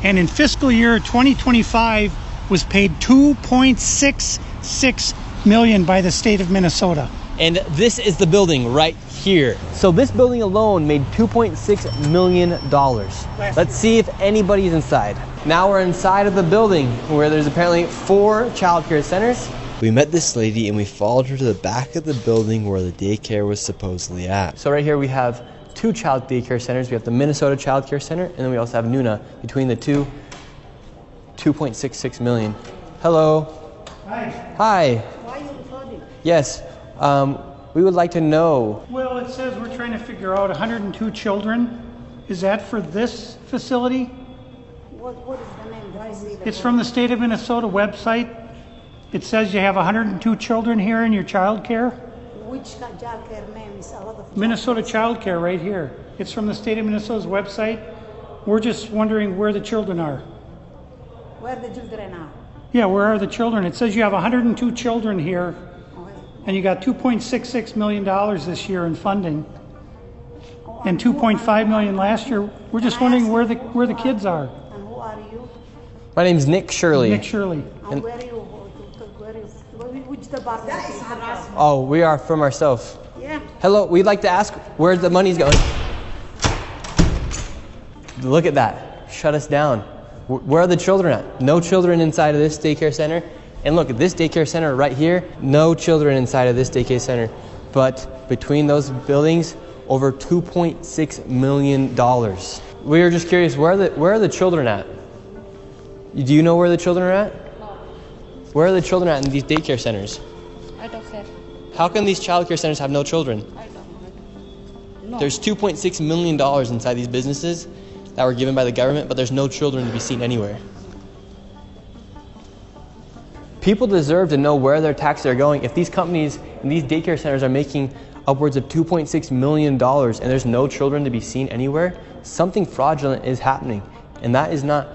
[SPEAKER 4] and in fiscal year 2025 was paid $2.66 million by the state of Minnesota.
[SPEAKER 1] And this is the building right here. So this building alone made $2.6 million. Let's see if anybody's inside. Now we're inside of the building where there's apparently 4 childcare centers. We met this lady and we followed her to the back of the building where the daycare was supposedly at. So right here we have 2 child daycare centers. We have the Minnesota Child Care Center, and then we also have Nuna. Between the two, $2.66 million. Hello.
[SPEAKER 4] Hi.
[SPEAKER 1] Hi.
[SPEAKER 2] Why are you recording?
[SPEAKER 1] Yes. We would like to know.
[SPEAKER 4] Well, it says we're trying to figure out 102 children. Is that for this facility?
[SPEAKER 2] What is the name? Do I see the
[SPEAKER 4] It's from the state of Minnesota website. It says you have 102 children here in your child care.
[SPEAKER 2] Which child care name is a lot of
[SPEAKER 4] Minnesota Child Care right here. It's from the state of Minnesota's website. We're just wondering where the children are.
[SPEAKER 2] Where the children are?
[SPEAKER 4] Yeah, where are the children? It says you have 102 children here, and you got $2.66 million this year in funding, and $2.5 million last year. We're just wondering where the kids are.
[SPEAKER 2] And who are you?
[SPEAKER 1] My name's Nick Shirley.
[SPEAKER 4] Nick Shirley.
[SPEAKER 2] And where are you? Which department?
[SPEAKER 1] Oh, we are from ourselves.
[SPEAKER 2] Yeah.
[SPEAKER 1] Hello, we'd like to ask where the money's going. Look at that. Shut us down. Where are the children at? No children inside of this daycare center. And look at this daycare center right here. No children inside of this daycare center. But between those buildings, over $2.6 million. We were just curious, where are the children at? Do you know where the children are at?
[SPEAKER 11] No.
[SPEAKER 1] Where are the children at in these daycare centers?
[SPEAKER 11] I don't care.
[SPEAKER 1] How can these childcare centers have no children?
[SPEAKER 11] I don't know. No.
[SPEAKER 1] There's $2.6 million inside these businesses that were given by the government, but there's no children to be seen anywhere. People deserve to know where their taxes are going. If these companies and these daycare centers are making upwards of $2.6 million and there's no children to be seen anywhere, something fraudulent is happening. And that is not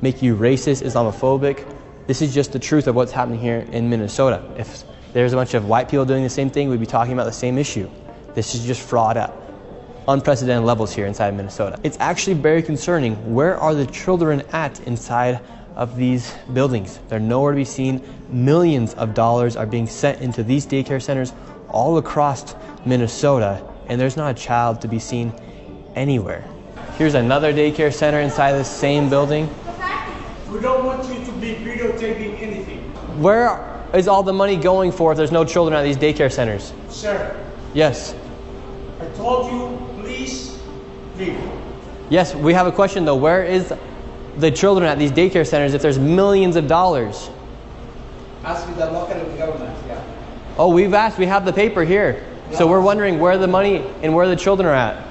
[SPEAKER 1] make you racist, Islamophobic. This is just the truth of what's happening here in Minnesota. If there's a bunch of white people doing the same thing, we'd be talking about the same issue. This is just fraud at unprecedented levels here inside of Minnesota. It's actually very concerning. Where are the children at inside of these buildings? They're nowhere to be seen. Millions of dollars are being sent into these daycare centers all across Minnesota, and there's not a child to be seen anywhere. Here's another daycare center inside the same building.
[SPEAKER 12] We don't want you to be videotaping anything.
[SPEAKER 1] Where is all the money going for if there's no children at these daycare centers?
[SPEAKER 12] Sir.
[SPEAKER 1] Yes.
[SPEAKER 12] I told you, please leave.
[SPEAKER 1] Yes, we have a question though. Where is the children at these daycare centers if there's millions of dollars?
[SPEAKER 12] Ask the local government, yeah.
[SPEAKER 1] Oh, we've asked. We have the paper here. Yeah. So we're wondering where the money and where the children are at.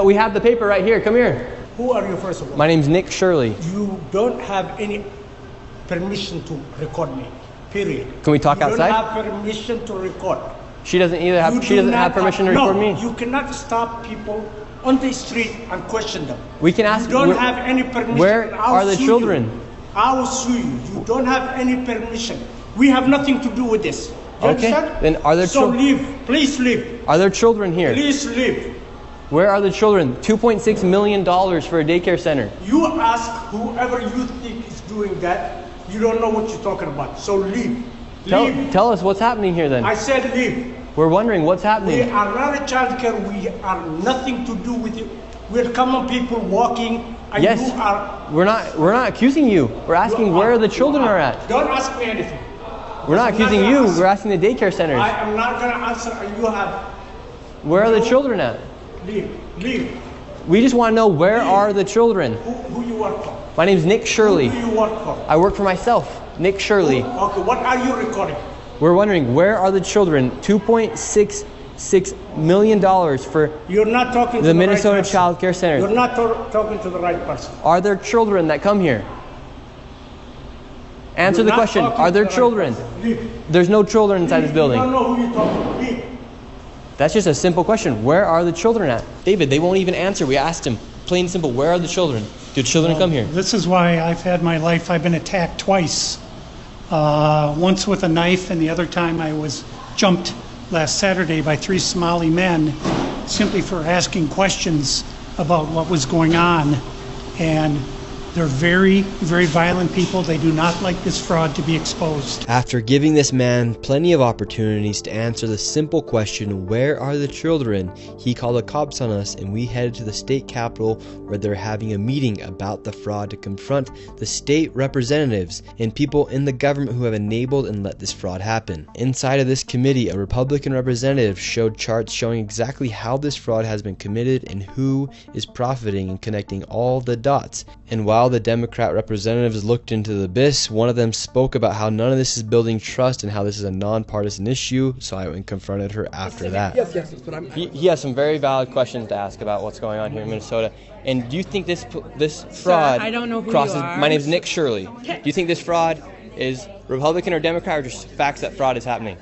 [SPEAKER 1] We have the paper right here. Come here.
[SPEAKER 12] Who are you, first of all?
[SPEAKER 1] My name's Nick Shirley.
[SPEAKER 12] You don't have any permission to record me, period.
[SPEAKER 1] Can we talk outside?
[SPEAKER 12] You don't have permission to record.
[SPEAKER 1] She doesn't either have. She doesn't have permission to record me.
[SPEAKER 12] No, you cannot stop people on the street and question them.
[SPEAKER 1] We can ask.
[SPEAKER 12] You don't have any permission.
[SPEAKER 1] Where are the children?
[SPEAKER 12] I will sue you. You don't have any permission. We have nothing to do with this. You understand?
[SPEAKER 1] Then are there children?
[SPEAKER 12] So leave. Please leave.
[SPEAKER 1] Are there children here?
[SPEAKER 12] Please leave.
[SPEAKER 1] Where are the children? $2.6 million for a daycare center.
[SPEAKER 12] You ask whoever you think is doing that. You don't know what you're talking about. So leave.
[SPEAKER 1] Tell us what's happening here then.
[SPEAKER 12] I said leave.
[SPEAKER 1] We're wondering what's happening.
[SPEAKER 12] We are not a child care. We are nothing to do with you. We're common people walking. And
[SPEAKER 1] yes.
[SPEAKER 12] You are.
[SPEAKER 1] We're not accusing you. We're asking where the children are at.
[SPEAKER 12] Don't ask me anything.
[SPEAKER 1] We're not accusing you. We're asking the daycare centers.
[SPEAKER 12] I am not going to answer. You have.
[SPEAKER 1] Where are the children at?
[SPEAKER 12] Leave. Leave.
[SPEAKER 1] We just want to know where are the children.
[SPEAKER 12] Who you work for?
[SPEAKER 1] My name's Nick Shirley.
[SPEAKER 12] Who do you work for?
[SPEAKER 1] I work for myself. Nick Shirley.
[SPEAKER 12] Okay, what are you recording?
[SPEAKER 1] We're wondering where are the children? $2.66 million for
[SPEAKER 12] You're not talking
[SPEAKER 1] the
[SPEAKER 12] to
[SPEAKER 1] Minnesota
[SPEAKER 12] right
[SPEAKER 1] Child Care Center.
[SPEAKER 12] You're not talking to the right person.
[SPEAKER 1] Are there children that come here? Answer the question. Are there children? There's no children inside this building.
[SPEAKER 12] I don't know who you're talking to. Leave.
[SPEAKER 1] That's just a simple question. Where are the children at? David, they won't even answer. We asked him. Plain and simple. Where are the children? Do children come here?
[SPEAKER 4] This is why I've had my life. I've been attacked twice. Once with a knife, and the other time I was jumped last Saturday by 3 Somali men simply for asking questions about what was going on. And They're very, very violent people. They do not like this fraud to be exposed.
[SPEAKER 5] After giving this man plenty of opportunities to answer the simple question, where are the children, he called the cops on us and we headed to the state capitol where they're having a meeting about the fraud to confront the state representatives and people in the government who have enabled and let this fraud happen. Inside of this committee, a Republican representative showed charts showing exactly how this fraud has been committed and who is profiting and connecting all the dots. And while the Democrat representatives looked into the abyss, one of them spoke about how none of this is building trust and how this is a nonpartisan issue, so I went and confronted her after that.
[SPEAKER 3] Yes, but
[SPEAKER 1] He has some very valid questions to ask about what's going on here in Minnesota. And do you think this fraud
[SPEAKER 6] I don't know who
[SPEAKER 1] crosses...
[SPEAKER 6] you are.
[SPEAKER 1] My name's Nick Shirley. Do you think this fraud is Republican or Democrat, or just facts that fraud is happening?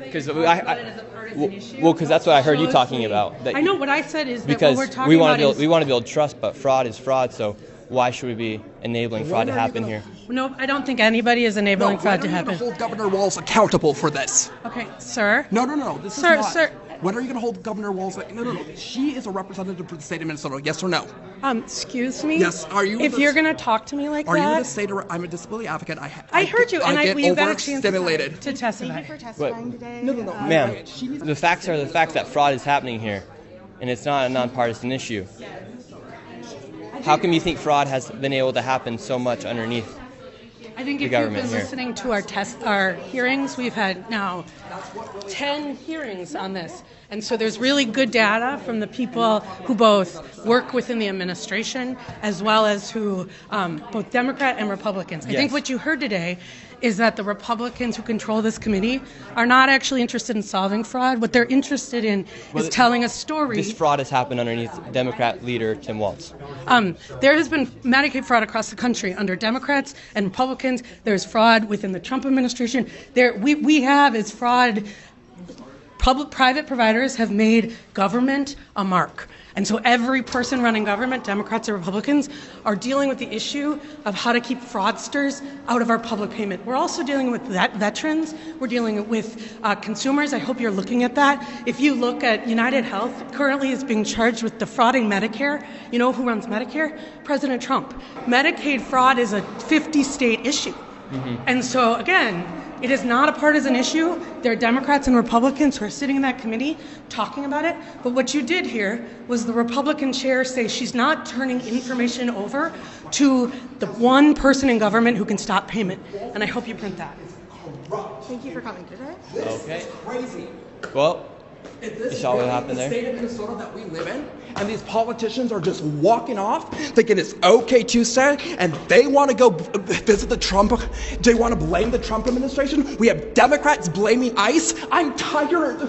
[SPEAKER 1] Because because that's what I heard you talking about. That
[SPEAKER 6] I know what I said is that
[SPEAKER 1] because
[SPEAKER 6] what we're talking
[SPEAKER 1] we want
[SPEAKER 6] about
[SPEAKER 1] to build trust, but fraud is fraud. So why should we be enabling fraud to happen here?
[SPEAKER 6] No, I don't think anybody is enabling fraud to happen.
[SPEAKER 3] When are you going to hold Governor Walz accountable for this?
[SPEAKER 6] Okay, sir.
[SPEAKER 3] No. This
[SPEAKER 6] Sir,
[SPEAKER 3] is not.
[SPEAKER 6] sir.
[SPEAKER 3] When are you going to hold Governor Walz? No. She is a representative for the state of Minnesota. Yes or no?
[SPEAKER 6] Excuse me?
[SPEAKER 3] Yes. Are you?
[SPEAKER 6] If you're going to talk to me like
[SPEAKER 3] are
[SPEAKER 6] that.
[SPEAKER 3] you going to say to her, I'm a disability advocate.
[SPEAKER 6] I heard you, and
[SPEAKER 3] get
[SPEAKER 6] you got a chance
[SPEAKER 3] overstimulated.
[SPEAKER 6] to testify.
[SPEAKER 2] Thank you for testifying today.
[SPEAKER 3] No.
[SPEAKER 1] Ma'am, the facts are the facts that fraud is happening here, and it's not a nonpartisan issue. How come you think fraud has been able to happen so much underneath?
[SPEAKER 6] I think if you've been listening to our hearings, we've had now 10 hearings on this. And so there's really good data from the people who both work within the administration as well as who, both Democrat and Republicans. I think what you heard today is that the Republicans who control this committee are not actually interested in solving fraud. What they're interested in is telling a story.
[SPEAKER 1] This fraud has happened underneath Democrat leader Tim Walz.
[SPEAKER 6] There has been Medicaid fraud across the country under Democrats and Republicans. There's fraud within the Trump administration. We have is fraud. Private providers have made government a mark. And so every person running government, Democrats or Republicans, are dealing with the issue of how to keep fraudsters out of our public payment. We're also dealing with veterans. We're dealing with consumers. I hope you're looking at that. If you look at United Health, currently is being charged with defrauding Medicare. You know who runs Medicare? President Trump. Medicaid fraud is a 50-state issue. And so, again, it is not a partisan issue. There are Democrats and Republicans who are sitting in that committee talking about it. But what you did here was the Republican chair say she's not turning information over to the one person in government who can stop payment. And I hope you print that.
[SPEAKER 2] Thank you for coming today.
[SPEAKER 1] Okay.
[SPEAKER 3] Crazy.
[SPEAKER 1] Well,
[SPEAKER 3] Is
[SPEAKER 1] you
[SPEAKER 3] this
[SPEAKER 1] saw what
[SPEAKER 3] really
[SPEAKER 1] happened
[SPEAKER 3] the
[SPEAKER 1] there?
[SPEAKER 3] state of Minnesota that we live in? And these politicians are just walking off, thinking it's okay Tuesday, and they want to go visit the Trump, they want to blame the Trump administration. We have Democrats blaming ICE. I'm tired.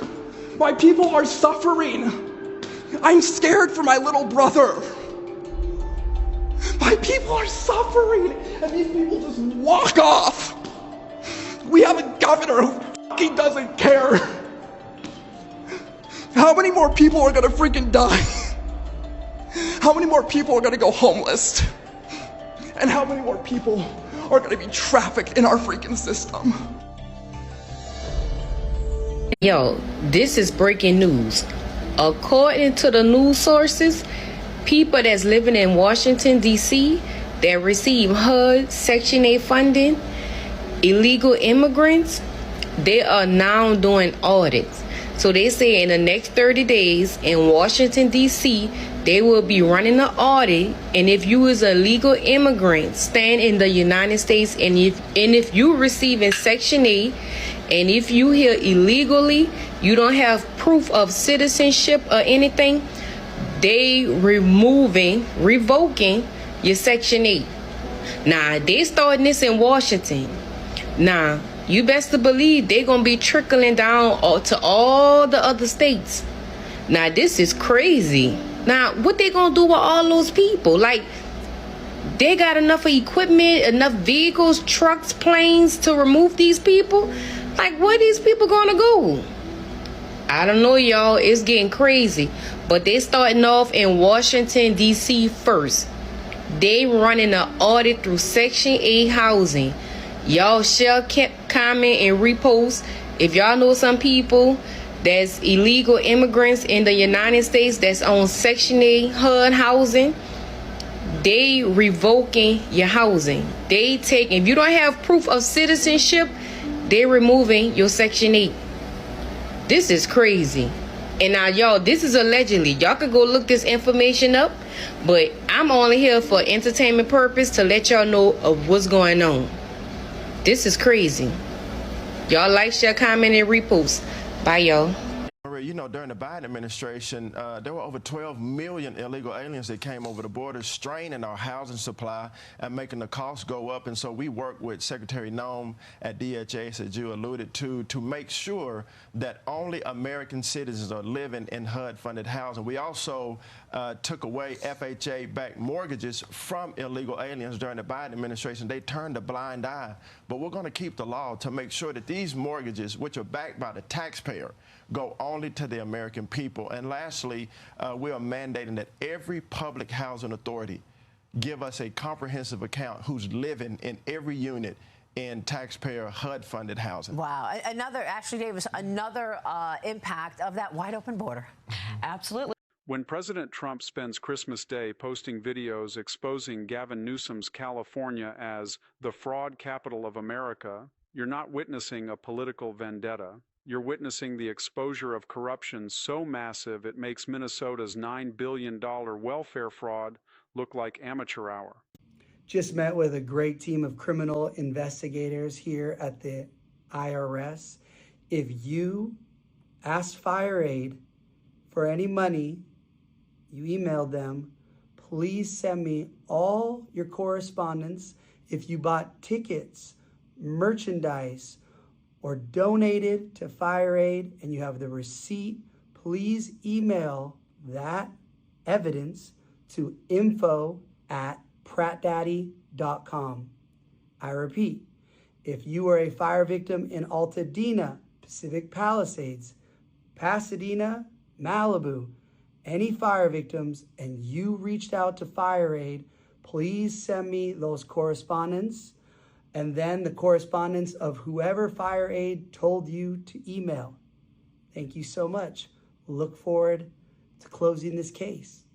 [SPEAKER 3] My people are suffering. I'm scared for my little brother. My people are suffering, and these people just walk off. We have a governor who fucking doesn't care. How many more people are gonna freaking die? How many more people are gonna go homeless? And how many more people are gonna be trafficked in our freaking system?
[SPEAKER 13] Yo, this is breaking news. According to the news sources, people that's living in Washington, D.C. that receive HUD, Section 8 funding, illegal immigrants, they are now doing audits. So they say in the next 30 days in Washington, D.C., they will be running an audit. And if you is a legal immigrant staying in the United States, and if you receiving Section 8, and if you here illegally, you don't have proof of citizenship or anything, they revoking your Section 8. Now, they starting this in Washington. Now, you best to believe they're going to be trickling down to all the other states. Now, this is crazy. Now, what they going to do with all those people? Like, they got enough equipment, enough vehicles, trucks, planes to remove these people? Like, where these people going to go? I don't know, y'all. It's getting crazy. But they starting off in Washington, D.C. first. They running an audit through Section 8 housing. Y'all share, comment, and repost. If y'all know some people that's illegal immigrants in the United States that's on Section 8 HUD housing, they revoking your housing. They taking, if you don't have proof of citizenship, they removing your Section 8. This is crazy. And now, y'all, this is allegedly. Y'all could go look this information up, but I'm only here for entertainment purpose to let y'all know of what's going on. This is crazy. Y'all like, share, comment, and repost. Bye, y'all.
[SPEAKER 14] You know, during the Biden administration, there were over 12 million illegal aliens that came over the border, straining our housing supply and making the costs go up. And so we work with Secretary Noem at DHS, as you alluded to make sure that only American citizens are living in HUD-funded housing. We also took away FHA-backed mortgages from illegal aliens during the Biden administration. They turned a blind eye. But we're going to keep the law to make sure that these mortgages, which are backed by the taxpayer, go only to the American people. And lastly, we are mandating that every public housing authority give us a comprehensive account who's living in every unit in taxpayer HUD-funded housing.
[SPEAKER 15] Wow. Another, actually, Davis, another impact of that wide open border. Absolutely.
[SPEAKER 16] When President Trump spends Christmas Day posting videos exposing Gavin Newsom's California as the fraud capital of America, you're not witnessing a political vendetta. You're witnessing the exposure of corruption so massive it makes Minnesota's $9 billion welfare fraud look like amateur hour.
[SPEAKER 17] Just met with a great team of criminal investigators here at the IRS. If you asked FireAid for any money, you emailed them, please send me all your correspondence. If you bought tickets, merchandise, or donated to FireAid and you have the receipt, please email that evidence to info@prattdaddy.com. I repeat, if you are a fire victim in Altadena, Pacific Palisades, Pasadena, Malibu, any fire victims, and you reached out to FireAid, please send me those correspondence and then the correspondence of whoever FireAid told you to email. Thank you so much. Look forward to closing this case.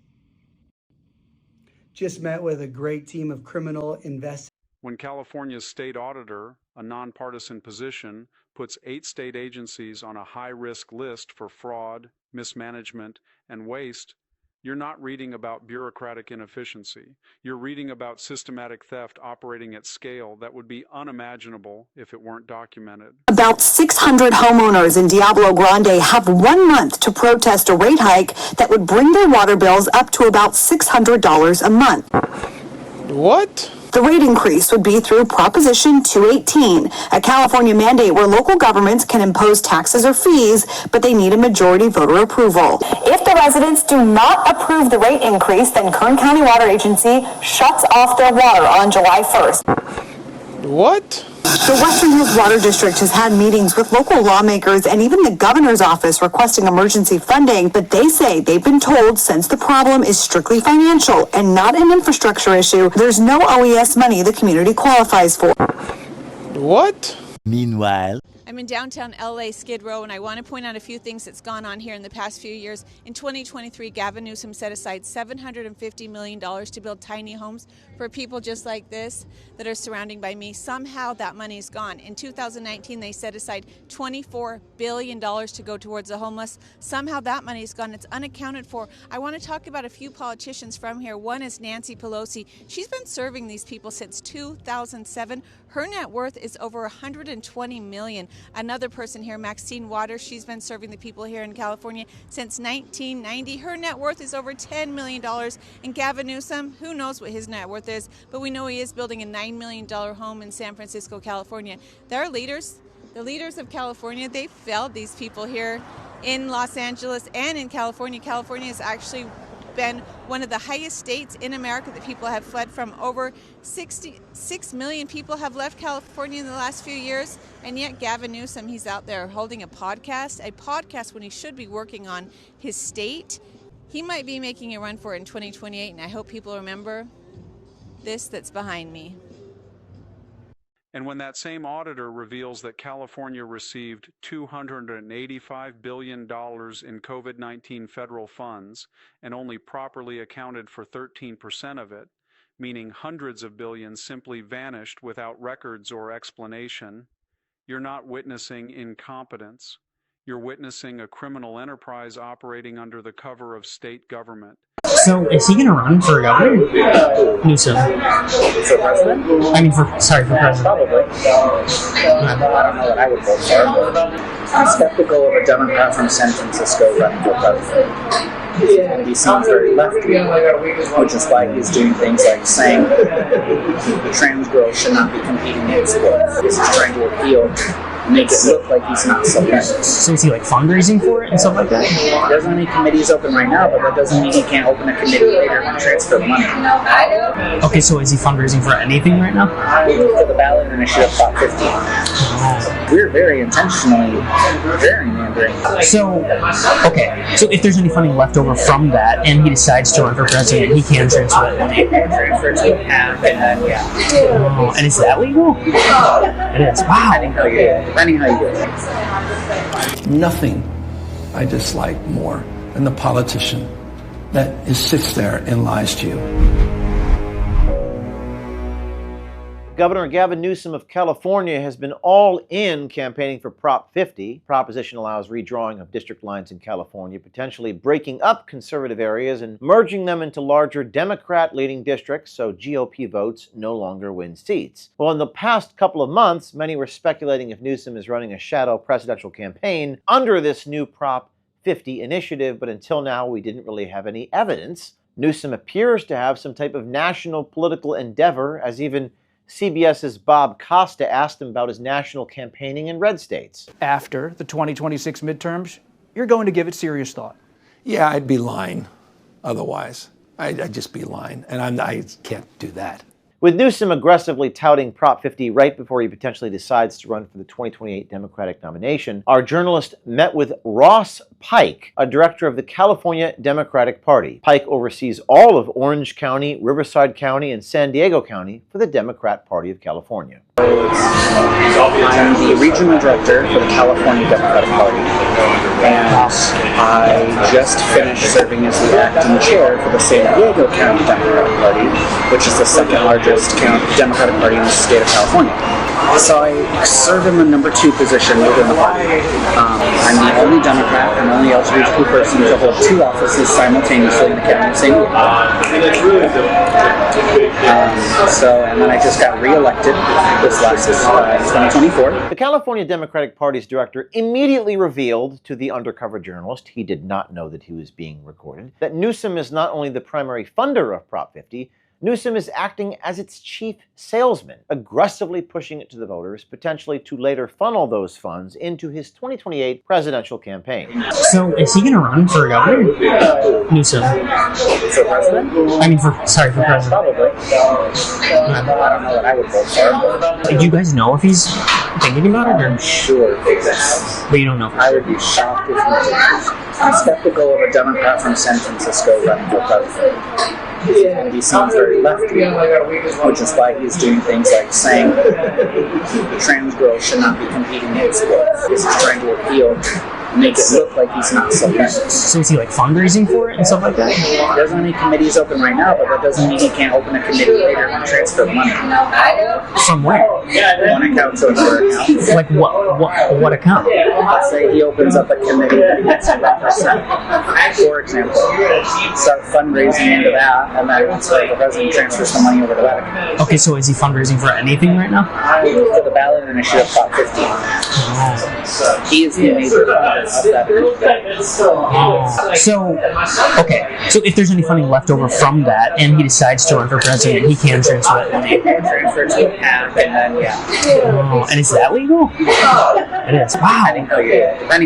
[SPEAKER 17] Just met with a great team of criminal investigators.
[SPEAKER 16] When California's state auditor, a nonpartisan position, puts 8 state agencies on a high-risk list for fraud, mismanagement, and waste, you're not reading about bureaucratic inefficiency. You're reading about systematic theft operating at scale that would be unimaginable if it weren't documented.
[SPEAKER 18] About 600 homeowners in Diablo Grande have 1 month to protest a rate hike that would bring their water bills up to about $600 a month.
[SPEAKER 7] What?
[SPEAKER 18] The rate increase would be through Proposition 218, a California mandate where local governments can impose taxes or fees, but they need a majority voter approval. If the residents do not approve the rate increase, then Kern County Water Agency shuts off their water on July 1st.
[SPEAKER 7] What?
[SPEAKER 18] The Western Hills Water District has had meetings with local lawmakers and even the governor's office requesting emergency funding, but they say they've been told since the problem is strictly financial and not an infrastructure issue, there's no OES money the community qualifies for.
[SPEAKER 7] What?
[SPEAKER 19] Meanwhile,
[SPEAKER 20] I'm in downtown LA, Skid Row, and I want to point out a few things that's gone on here in the past few years. In 2023, Gavin Newsom set aside $750 million to build tiny homes for people just like this that are surrounding by me. Somehow that money is gone. In 2019, they set aside $24 billion to go towards the homeless. Somehow that money is gone. It's unaccounted for. I want to talk about a few politicians from here. One is Nancy Pelosi. She's been serving these people since 2007. Her net worth is over $120 million. Another person here, Maxine Waters, she's been serving the people here in California since 1990. Her net worth is over $10 million. And Gavin Newsom, who knows what his net worth is, but we know he is building a $9 million home in San Francisco, California. Their leaders, the leaders of California, they failed these people here in Los Angeles and in California. California has actually been one of the highest states in America that people have fled from. Over 66 million people have left California in the last few years, and yet Gavin Newsom, he's out there holding a podcast when he should be working on his state. He might be making a run for it in 2028, and I hope people remember this that's behind me.
[SPEAKER 16] And when that same auditor reveals that California received $285 billion in COVID-19 federal funds and only properly accounted for 13% of it, meaning hundreds of billions simply vanished without records or explanation. You're not witnessing incompetence. You're witnessing a criminal enterprise operating under the cover of state government.
[SPEAKER 19] So, is he going to run for governor? Newsom.
[SPEAKER 21] For president?
[SPEAKER 19] I mean, for president.
[SPEAKER 21] Probably. I don't know what I would vote for. I'm skeptical of a Democrat from San Francisco running for president. He seems very lefty, which is why he's doing things like saying trans girls should not be competing in sports. He's trying to appeal, make it look like he's not so bad.
[SPEAKER 19] So is he like fundraising for it and stuff like that?
[SPEAKER 21] He doesn't have any committees open right now, but that doesn't mean he can't open a committee later and transfer the money.
[SPEAKER 19] Okay, so is he fundraising for anything right now?
[SPEAKER 21] For the ballot initiative Prop 50. We're very intentionally gerrymandering.
[SPEAKER 19] So, okay, so if there's any funding left over from that and he decides to run for president, he can transfer it.
[SPEAKER 21] He can transfer it to a PAC and then,
[SPEAKER 19] Oh, and is that legal? It is. Wow.
[SPEAKER 21] Depending how you do it.
[SPEAKER 22] Nothing I dislike more than the politician that sits there and lies to you.
[SPEAKER 23] Governor Gavin Newsom of California has been all in campaigning for Prop 50. Proposition allows redrawing of district lines in California, potentially breaking up conservative areas and merging them into larger Democrat-leaning districts so GOP votes no longer win seats. Well, in the past couple of months, many were speculating if Newsom is running a shadow presidential campaign under this new Prop 50 initiative, but until now we didn't really have any evidence. Newsom appears to have some type of national political endeavor, as even CBS's Bob Costa asked him about his national campaigning in red states.
[SPEAKER 24] After the 2026 midterms, you're going to give it serious thought.
[SPEAKER 22] Yeah, I'd be lying otherwise. I'd just be lying, and I can't do that.
[SPEAKER 23] With Newsom aggressively touting Prop 50 right before he potentially decides to run for the 2028 Democratic nomination, our journalist met with Ross Pike, a director of the California Democratic Party. Pike oversees all of Orange County, Riverside County, and San Diego County for the Democrat Party of California.
[SPEAKER 21] I'm the regional director for the California Democratic Party, and I just finished serving as the acting chair for the San Diego County Democratic Party, which is the second largest Democratic Party in the state of California. So I serve in the number 2 position within the party. I'm the only Democrat and only LGBT person to hold 2 offices simultaneously in the county of San Diego. And then I just got re-elected this last 2024.
[SPEAKER 23] The California Democratic Party's director immediately revealed to the undercover journalist, he did not know that he was being recorded, that Newsom is not only the primary funder of Prop 50, Newsom is acting as its chief salesman, aggressively pushing it to the voters, potentially to later funnel those funds into his 2028 presidential campaign.
[SPEAKER 19] So, is he going to run for governor? Newsom.
[SPEAKER 21] For president?
[SPEAKER 19] I mean, for president.
[SPEAKER 21] Probably. I don't know what I would vote for.
[SPEAKER 19] Do you guys know if he's thinking about it?
[SPEAKER 21] I'm sure of this.
[SPEAKER 19] But you don't know.
[SPEAKER 21] I would be shocked if he did. I'm skeptical of a Democrat from San Francisco running for president. He seems very lefty, which is why he's doing things like saying trans girls should not be competing in sports. He's trying to appeal, make it look like he's not so bad.
[SPEAKER 19] So is he like fundraising for it and stuff like that?
[SPEAKER 21] He doesn't have any committees open right now, but that doesn't mean he can't open a committee later and transfer the money.
[SPEAKER 19] From where?
[SPEAKER 21] One account to another account.
[SPEAKER 19] Like what account?
[SPEAKER 21] Let's say he opens up a committee that he gets to represent. For example, start fundraising into that, and then once the president transfers the money over to that account.
[SPEAKER 19] Okay, so is he fundraising for anything right now?
[SPEAKER 21] For the ballot initiative Prop 50. He is the major funder of that initiative.
[SPEAKER 19] So, okay, so if there's any funding left over from that and he decides to run for president, he can transfer it.
[SPEAKER 21] He can transfer it to a PAC and then,
[SPEAKER 19] and is that legal? It is. Wow.
[SPEAKER 21] Depending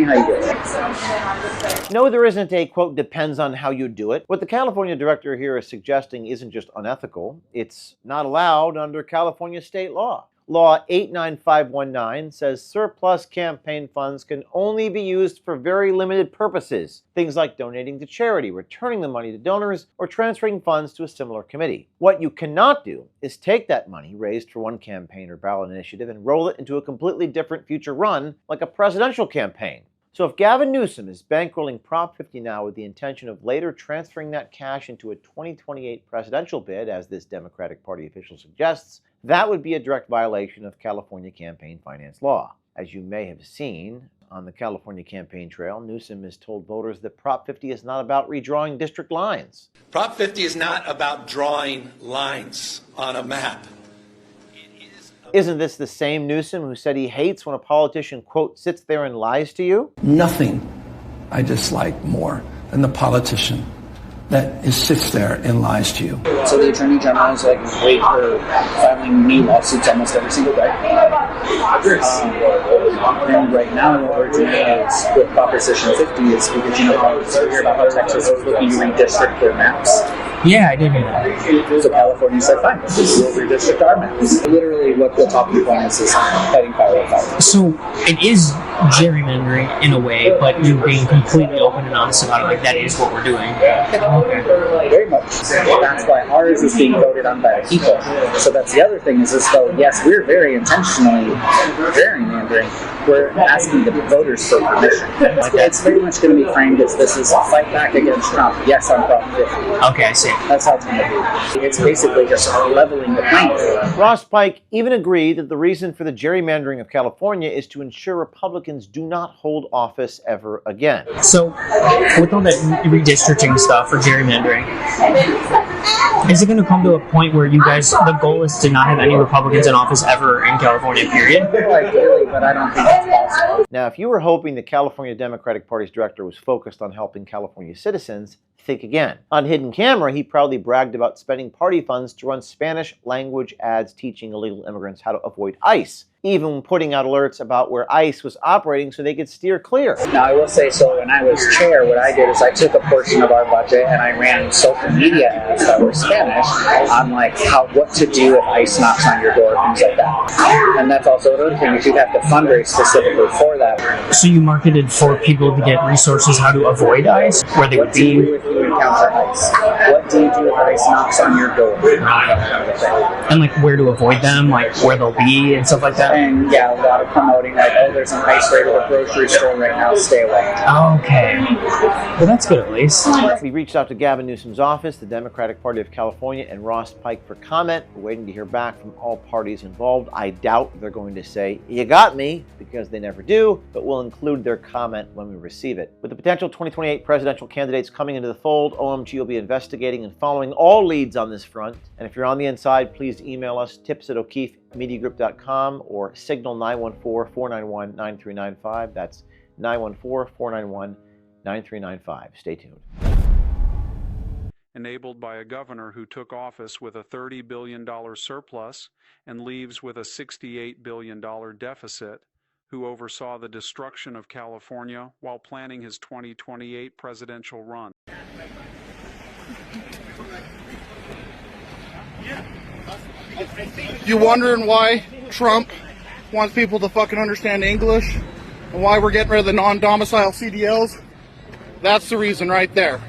[SPEAKER 21] how you do it.
[SPEAKER 23] No, there isn't a, quote, depends on how you do it. What the California director here is suggesting isn't just unethical, it's not allowed under California state law. Law 89519 says surplus campaign funds can only be used for very limited purposes, things like donating to charity, returning the money to donors, or transferring funds to a similar committee. What you cannot do is take that money raised for one campaign or ballot initiative and roll it into a completely different future run, like a presidential campaign. So if Gavin Newsom is bankrolling Prop 50 now with the intention of later transferring that cash into a 2028 presidential bid, as this Democratic Party official suggests, that would be a direct violation of California campaign finance law. As you may have seen on the California campaign trail, Newsom has told voters that Prop 50 is not about redrawing district lines.
[SPEAKER 8] Prop 50 is not about drawing lines on a map.
[SPEAKER 23] Isn't this the same Newsom who said he hates when a politician, quote, sits there and lies to you?
[SPEAKER 22] Nothing I dislike more than the politician that sits there and lies to you.
[SPEAKER 21] So the Attorney General is like wait for filing new lawsuits almost every single day. And right now what we're doing is with Proposition 50 is because you know how you hear about how Texas is looking to redistrict their maps.
[SPEAKER 19] Yeah, I did hear that.
[SPEAKER 21] So California said, fine, we'll redistrict our maps. Literally what the talking point is fighting fire with fire.
[SPEAKER 19] So it is gerrymandering in a way, but you're being completely open and honest about it. Like, that is what we're doing.
[SPEAKER 21] Okay. Very much. That's why ours is being voted on by the people. So that's the other thing is though, yes, we're very intentionally gerrymandering. We're asking the voters for permission. It's very much going to be framed as this is a fight back against Trump. Yes, I'm Prop 50.
[SPEAKER 19] Okay, I see.
[SPEAKER 21] That's how it's going to be. It's basically just leveling the playing field.
[SPEAKER 23] Ross Pike even agreed that the reason for the gerrymandering of California is to ensure Republicans do not hold office ever again.
[SPEAKER 19] So, with all that redistricting stuff or gerrymandering, is it going to come to a point where you guys, the goal is to not have any Republicans in office ever in California, period?
[SPEAKER 21] Ideally, but I don't think it's possible.
[SPEAKER 23] Now, if you were hoping the California Democratic Party's director was focused on helping California citizens, think again. On hidden camera, he proudly bragged about spending party funds to run Spanish language ads teaching illegal immigrants how to avoid ICE, even putting out alerts about where ICE was operating so they could steer clear.
[SPEAKER 21] Now, I will say, so when I was chair, what I did is I took a portion of our budget and I ran social media ads that were Spanish on like what to do if ICE knocks on your door, things like that. And that's also another thing, is you'd have to fundraise specifically for that.
[SPEAKER 19] So you marketed for people to get resources how to avoid ICE, where they would be?
[SPEAKER 21] What do you do if you encounter ICE? What do you do if ICE knocks on your door?
[SPEAKER 19] And like where to avoid them, like where they'll be and stuff like that?
[SPEAKER 21] And yeah, a lot of promoting like, oh, there's an ICE raid at the grocery store right now, stay away.
[SPEAKER 19] Okay. Well, that's good at least.
[SPEAKER 23] We reached out to Gavin Newsom's office, the Democratic Party of California, and Ross Pike for comment. We're waiting to hear back from all parties involved. I doubt they're going to say, you got me, because they never do, but we'll include their comment when we receive it. With the potential 2028 presidential candidates coming into the fold, OMG will be investigating and following all leads on this front. And if you're on the inside, please email us, tips@o'keefemediagroup.com or signal 914-491-9395. That's 914-491-9395. Stay tuned.
[SPEAKER 16] Enabled by a governor who took office with a $30 billion surplus and leaves with a $68 billion deficit, who oversaw the destruction of California while planning his 2028 presidential run.
[SPEAKER 9] You wondering why Trump wants people to fucking understand English and why we're getting rid of the non-domicile CDLs? That's the reason right there.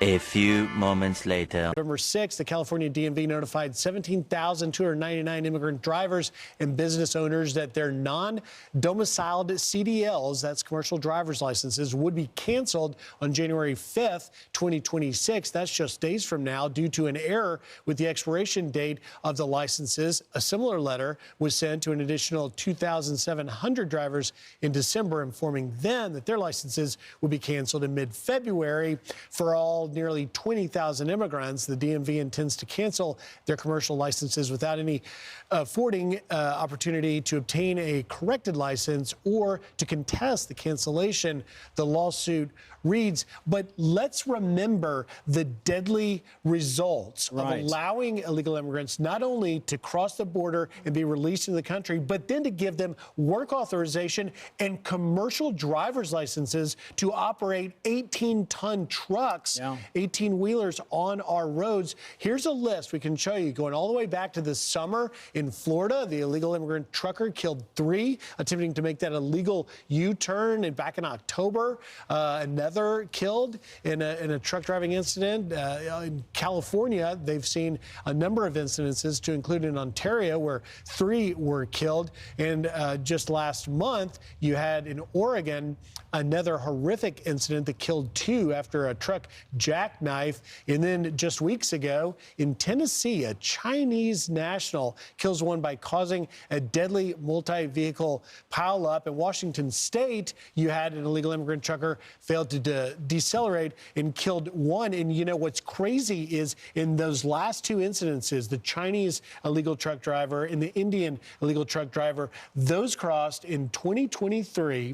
[SPEAKER 10] A few moments later.
[SPEAKER 11] November 6th, the California DMV notified 17,299 immigrant drivers and business owners that their non-domiciled CDLs, that's commercial driver's licenses, would be canceled on January 5th, 2026. That's just days from now due to an error with the expiration date of the licenses. A similar letter was sent to an additional 2,700 drivers in December, informing them that their licenses would be canceled in mid-February. For all nearly 20,000 immigrants, the DMV intends to cancel their commercial licenses without any affording opportunity to obtain a corrected license or to contest the cancellation, the lawsuit reads. But let's remember the deadly results of allowing illegal immigrants not only to cross the border and be released in the country, but then to give them work authorization and commercial driver's licenses to operate 18-ton trucks 18-wheelers on our roads. Here's a list we can show you going all the way back to this summer in Florida. The illegal immigrant trucker killed 3, attempting to make that illegal U-turn. And back in October, another killed in a truck driving incident. In California, they've seen a number of incidences, to include in Ontario, where 3 were killed. And just last month, you had in Oregon another horrific incident that killed 2 after a truck jackknife. And then just weeks ago in Tennessee, a Chinese national kills one by causing a deadly multi-vehicle pileup. In Washington State, you had an illegal immigrant trucker failed to decelerate and killed 1. And you know what's crazy is in those last 2 incidences, the Chinese illegal truck driver and the Indian illegal truck driver, those crossed in 2023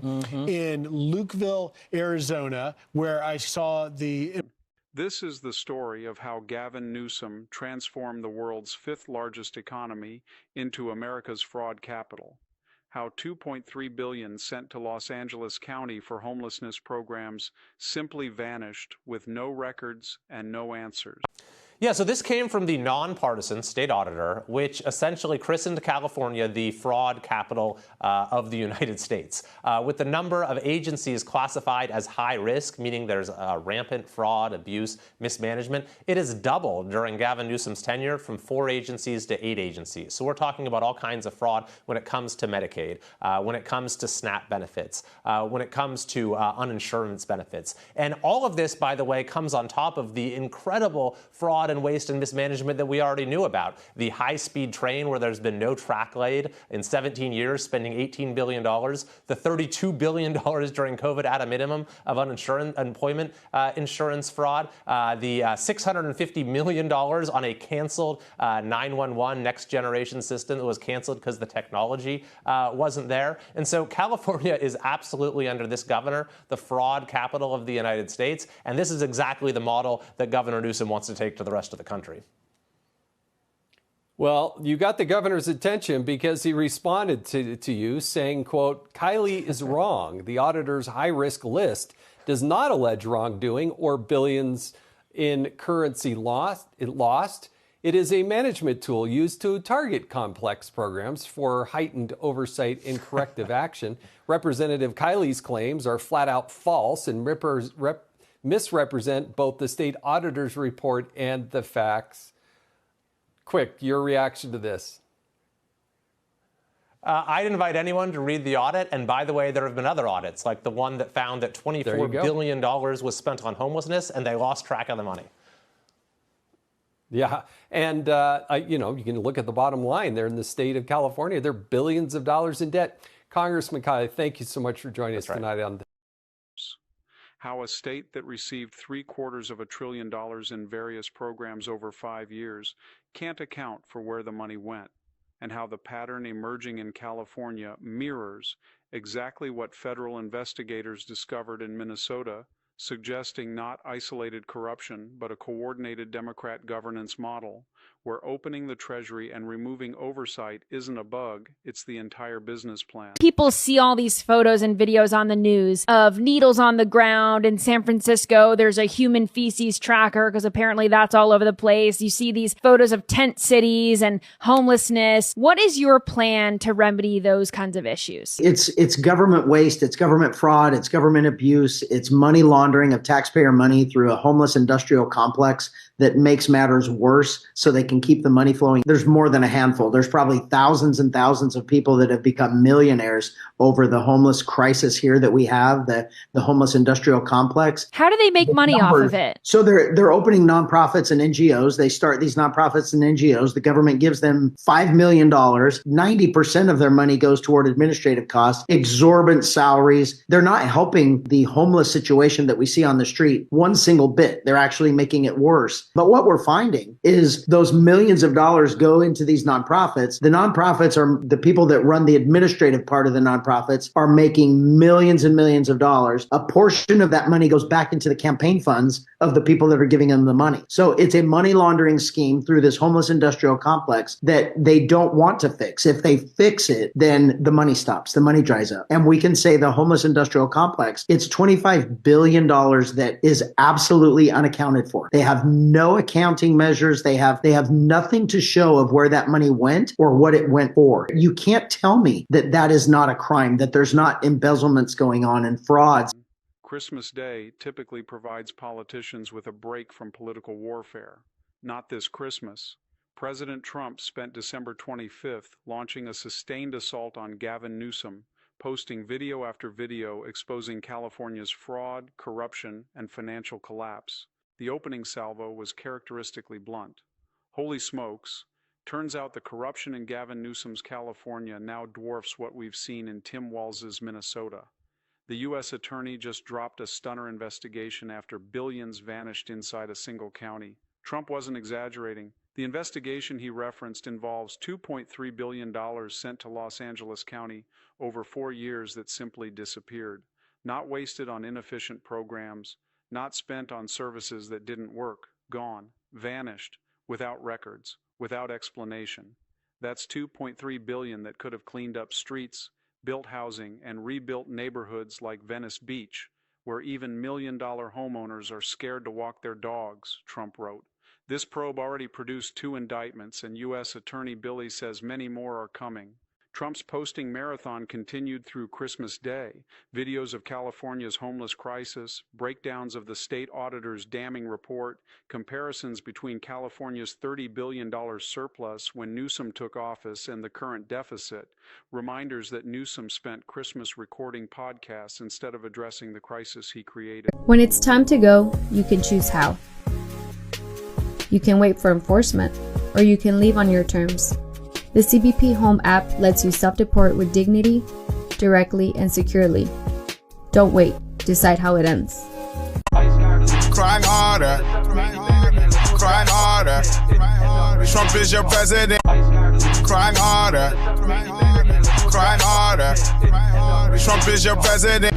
[SPEAKER 11] in Lukeville, Arizona, where I saw the...
[SPEAKER 16] This is the story of how Gavin Newsom transformed the world's 5th largest economy into America's fraud capital. How $2.3 billion sent to Los Angeles County for homelessness programs simply vanished with no records and no answers.
[SPEAKER 4] Yeah, so this came from the nonpartisan state auditor, which essentially christened California the fraud capital of the United States. With the number of agencies classified as high risk, meaning there's rampant fraud, abuse, mismanagement, it has doubled during Gavin Newsom's tenure from 4 agencies to 8 agencies. So we're talking about all kinds of fraud when it comes to Medicaid, when it comes to SNAP benefits, when it comes to uninsurance benefits. And all of this, by the way, comes on top of the incredible fraud and waste and mismanagement that we already knew about. The high-speed train where there's been no track laid in 17 years, spending $18 billion. The $32 billion during COVID at a minimum of unemployment insurance fraud. The $650 million on a canceled 911 next generation system that was canceled because the technology wasn't there. And so California is absolutely, under this governor, the fraud capital of the United States. And this is exactly the model that Governor Newsom wants to take to the rest of the country.
[SPEAKER 5] Well, you got the governor's attention because he responded to you saying, quote, Kylie is wrong. The auditor's high-risk list does not allege wrongdoing or billions in currency lost. It is a management tool used to target complex programs for heightened oversight and corrective action. Representative Kylie's claims are flat out false and misrepresent both the state auditor's report and the facts. Quick, your reaction to this?
[SPEAKER 4] I'd invite anyone to read the audit. And by the way, there have been other audits, like the one that found that $24 billion was spent on homelessness and they lost track of the money.
[SPEAKER 5] Yeah, and you know, you can look at the bottom line there in the state of California. They're billions of dollars in debt. Congressman Kylie, thank you so much for joining us tonight on
[SPEAKER 16] how a state that received $750 billion in various programs over 5 years can't account for where the money went, and how the pattern emerging in California mirrors exactly what federal investigators discovered in Minnesota, suggesting not isolated corruption, but a coordinated Democrat governance model, where opening the Treasury and removing oversight isn't a bug, it's the entire business plan.
[SPEAKER 6] People see all these photos and videos on the news of needles on the ground in San Francisco. There's a human feces tracker because apparently that's all over the place. You see these photos of tent cities and homelessness. What is your plan to remedy those kinds of issues?
[SPEAKER 12] It's government waste, it's government fraud, it's government abuse, it's money laundering of taxpayer money through a homeless industrial complex that makes matters worse so they can keep the money flowing. There's more than a handful. There's probably thousands and thousands of people that have become millionaires over the homeless crisis here that we have, the homeless industrial complex.
[SPEAKER 6] How do they make money off of it?
[SPEAKER 12] So they're opening nonprofits and NGOs. They start these nonprofits and NGOs. The government gives them $5 million. 90% of their money goes toward administrative costs, exorbitant salaries. They're not helping the homeless situation that we see on the street one single bit. They're actually making it worse. But what we're finding is those millions of dollars go into these nonprofits. The nonprofits are the people that run the administrative part of the nonprofits are making millions and millions of dollars. A portion of that money goes back into the campaign funds of the people that are giving them the money. So it's a money laundering scheme through this homeless industrial complex that they don't want to fix. If they fix it, then the money stops, the money dries up. And we can say the homeless industrial complex, it's $25 billion that is absolutely unaccounted for. They have no accounting measures. They have nothing to show of where that money went or what it went for. You can't tell me that that is not a crime, that there's not embezzlements going on and frauds.
[SPEAKER 16] Christmas Day typically provides politicians with a break from political warfare. Not this Christmas. President Trump spent December 25th launching a sustained assault on Gavin Newsom, posting video after video exposing California's fraud, corruption, and financial collapse. The opening salvo was characteristically blunt. Holy smokes, turns out the corruption in Gavin Newsom's California now dwarfs what we've seen in Tim Walz's Minnesota. The U.S. attorney just dropped a stunner investigation after billions vanished inside a single county. Trump wasn't exaggerating. The investigation he referenced involves $2.3 billion sent to Los Angeles County over 4 years that simply disappeared, not wasted on inefficient programs, not spent on services that didn't work, gone, vanished, without records, without explanation. That's $2.3 billion that could have cleaned up streets, built housing, and rebuilt neighborhoods like Venice Beach, where even million-dollar homeowners are scared to walk their dogs, Trump wrote. This probe already produced 2 indictments, and U.S. Attorney Billy says many more are coming. Trump's posting marathon continued through Christmas Day. Videos of California's homeless crisis, breakdowns of the state auditor's damning report, comparisons between California's $30 billion surplus when Newsom took office and the current deficit, reminders that Newsom spent Christmas recording podcasts instead of addressing the crisis he created.
[SPEAKER 1] When it's time to go, you can choose how. You can wait for enforcement, or you can leave on your terms. The CBP Home app lets you self-deport with dignity, directly, and securely. Don't wait. Decide how it ends.
[SPEAKER 2] Crying harder. Crying harder. Trump is your president. Crying harder. Crying harder. Trump is your president.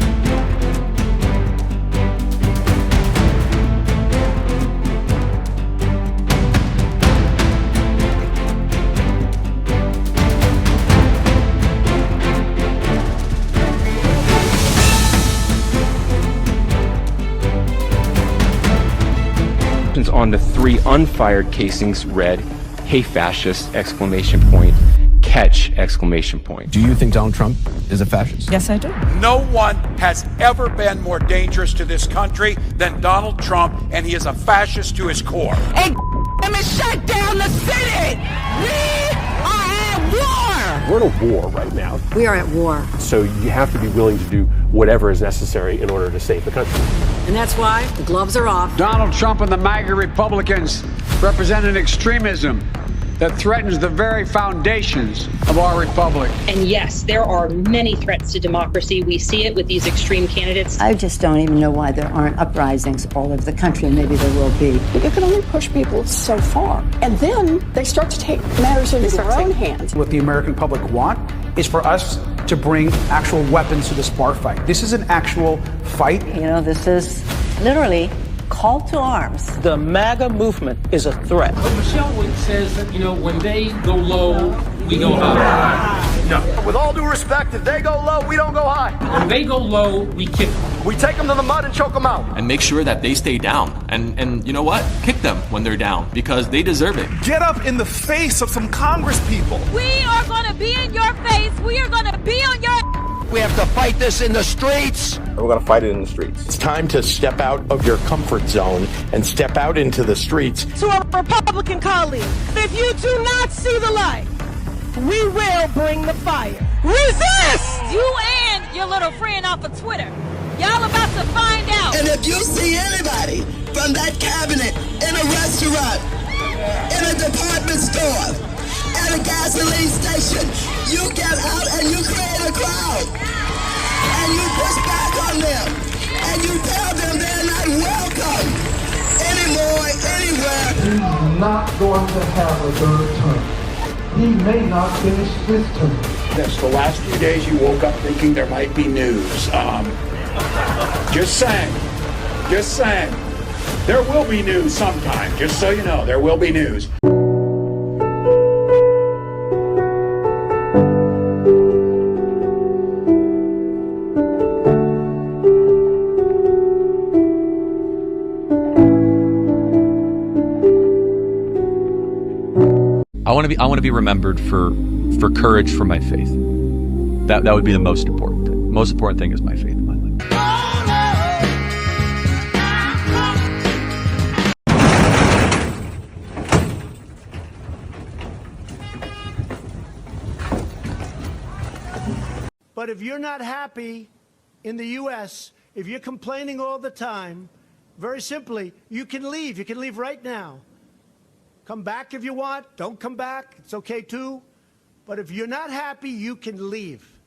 [SPEAKER 3] On the 3 unfired casings read, "Hey fascist!" exclamation point, catch exclamation point.
[SPEAKER 13] Do you think Donald Trump is a fascist?
[SPEAKER 25] Yes, I do.
[SPEAKER 8] No one has ever been more dangerous to this country than Donald Trump, and he is a fascist to his core.
[SPEAKER 25] Hey, let me shut down the city! We are at war!
[SPEAKER 26] We're in a war right now.
[SPEAKER 25] We are at war.
[SPEAKER 26] So you have to be willing to do whatever is necessary in order to save the country.
[SPEAKER 25] And that's why the gloves are off.
[SPEAKER 27] Donald Trump and the MAGA Republicans represent an extremism that threatens the very foundations of our republic.
[SPEAKER 28] And yes, there are many threats to democracy. We see it with these extreme candidates.
[SPEAKER 29] I just don't even know why there aren't uprisings all over the country, and maybe there will be.
[SPEAKER 30] You can only push people so far, and then they start to take matters into their own hands.
[SPEAKER 24] What the American public want is for us to bring actual weapons to this bar fight. This is an actual fight.
[SPEAKER 29] You know, this is literally call to arms.
[SPEAKER 31] The MAGA movement is a threat.
[SPEAKER 32] But Michelle says that, when they go low, we go high. No.
[SPEAKER 33] With all due respect, if they go low, we don't go high.
[SPEAKER 32] When they go low, we kick them.
[SPEAKER 33] We take them to the mud and choke them out.
[SPEAKER 34] And make sure that they stay down. And you know what? Kick them when they're down, because they deserve it.
[SPEAKER 33] Get up in the face of some Congress people.
[SPEAKER 35] We are going to be in your face. We are going to be on your...
[SPEAKER 33] We have to fight this in the streets.
[SPEAKER 26] We're going to fight it in the streets.
[SPEAKER 33] It's time to step out of your comfort zone and step out into the streets.
[SPEAKER 35] To our Republican colleagues, if you do not see the light, we will bring the fire. Resist! You and your little friend off of Twitter. Y'all about to find out.
[SPEAKER 36] And if you see anybody from that cabinet in a restaurant, in a department store, at a gasoline station, you get out and you create a crowd. And you push back on them. And you tell them they're not welcome anymore. boy anywhere.
[SPEAKER 4] He's not going to have a third term. He may not finish this term.
[SPEAKER 27] That's the last few days you woke up thinking there might be news. Just saying. Just saying. There will be news sometime. Just so you know, there will be news.
[SPEAKER 5] I want to be remembered for courage for my faith. That would be the most important thing. Most important thing is my faith in my life.
[SPEAKER 6] But if you're not happy in the U.S., if you're complaining all the time, very simply, you can leave. You can leave right now. Come back if you want. Don't come back. It's okay too. But if you're not happy, you can leave.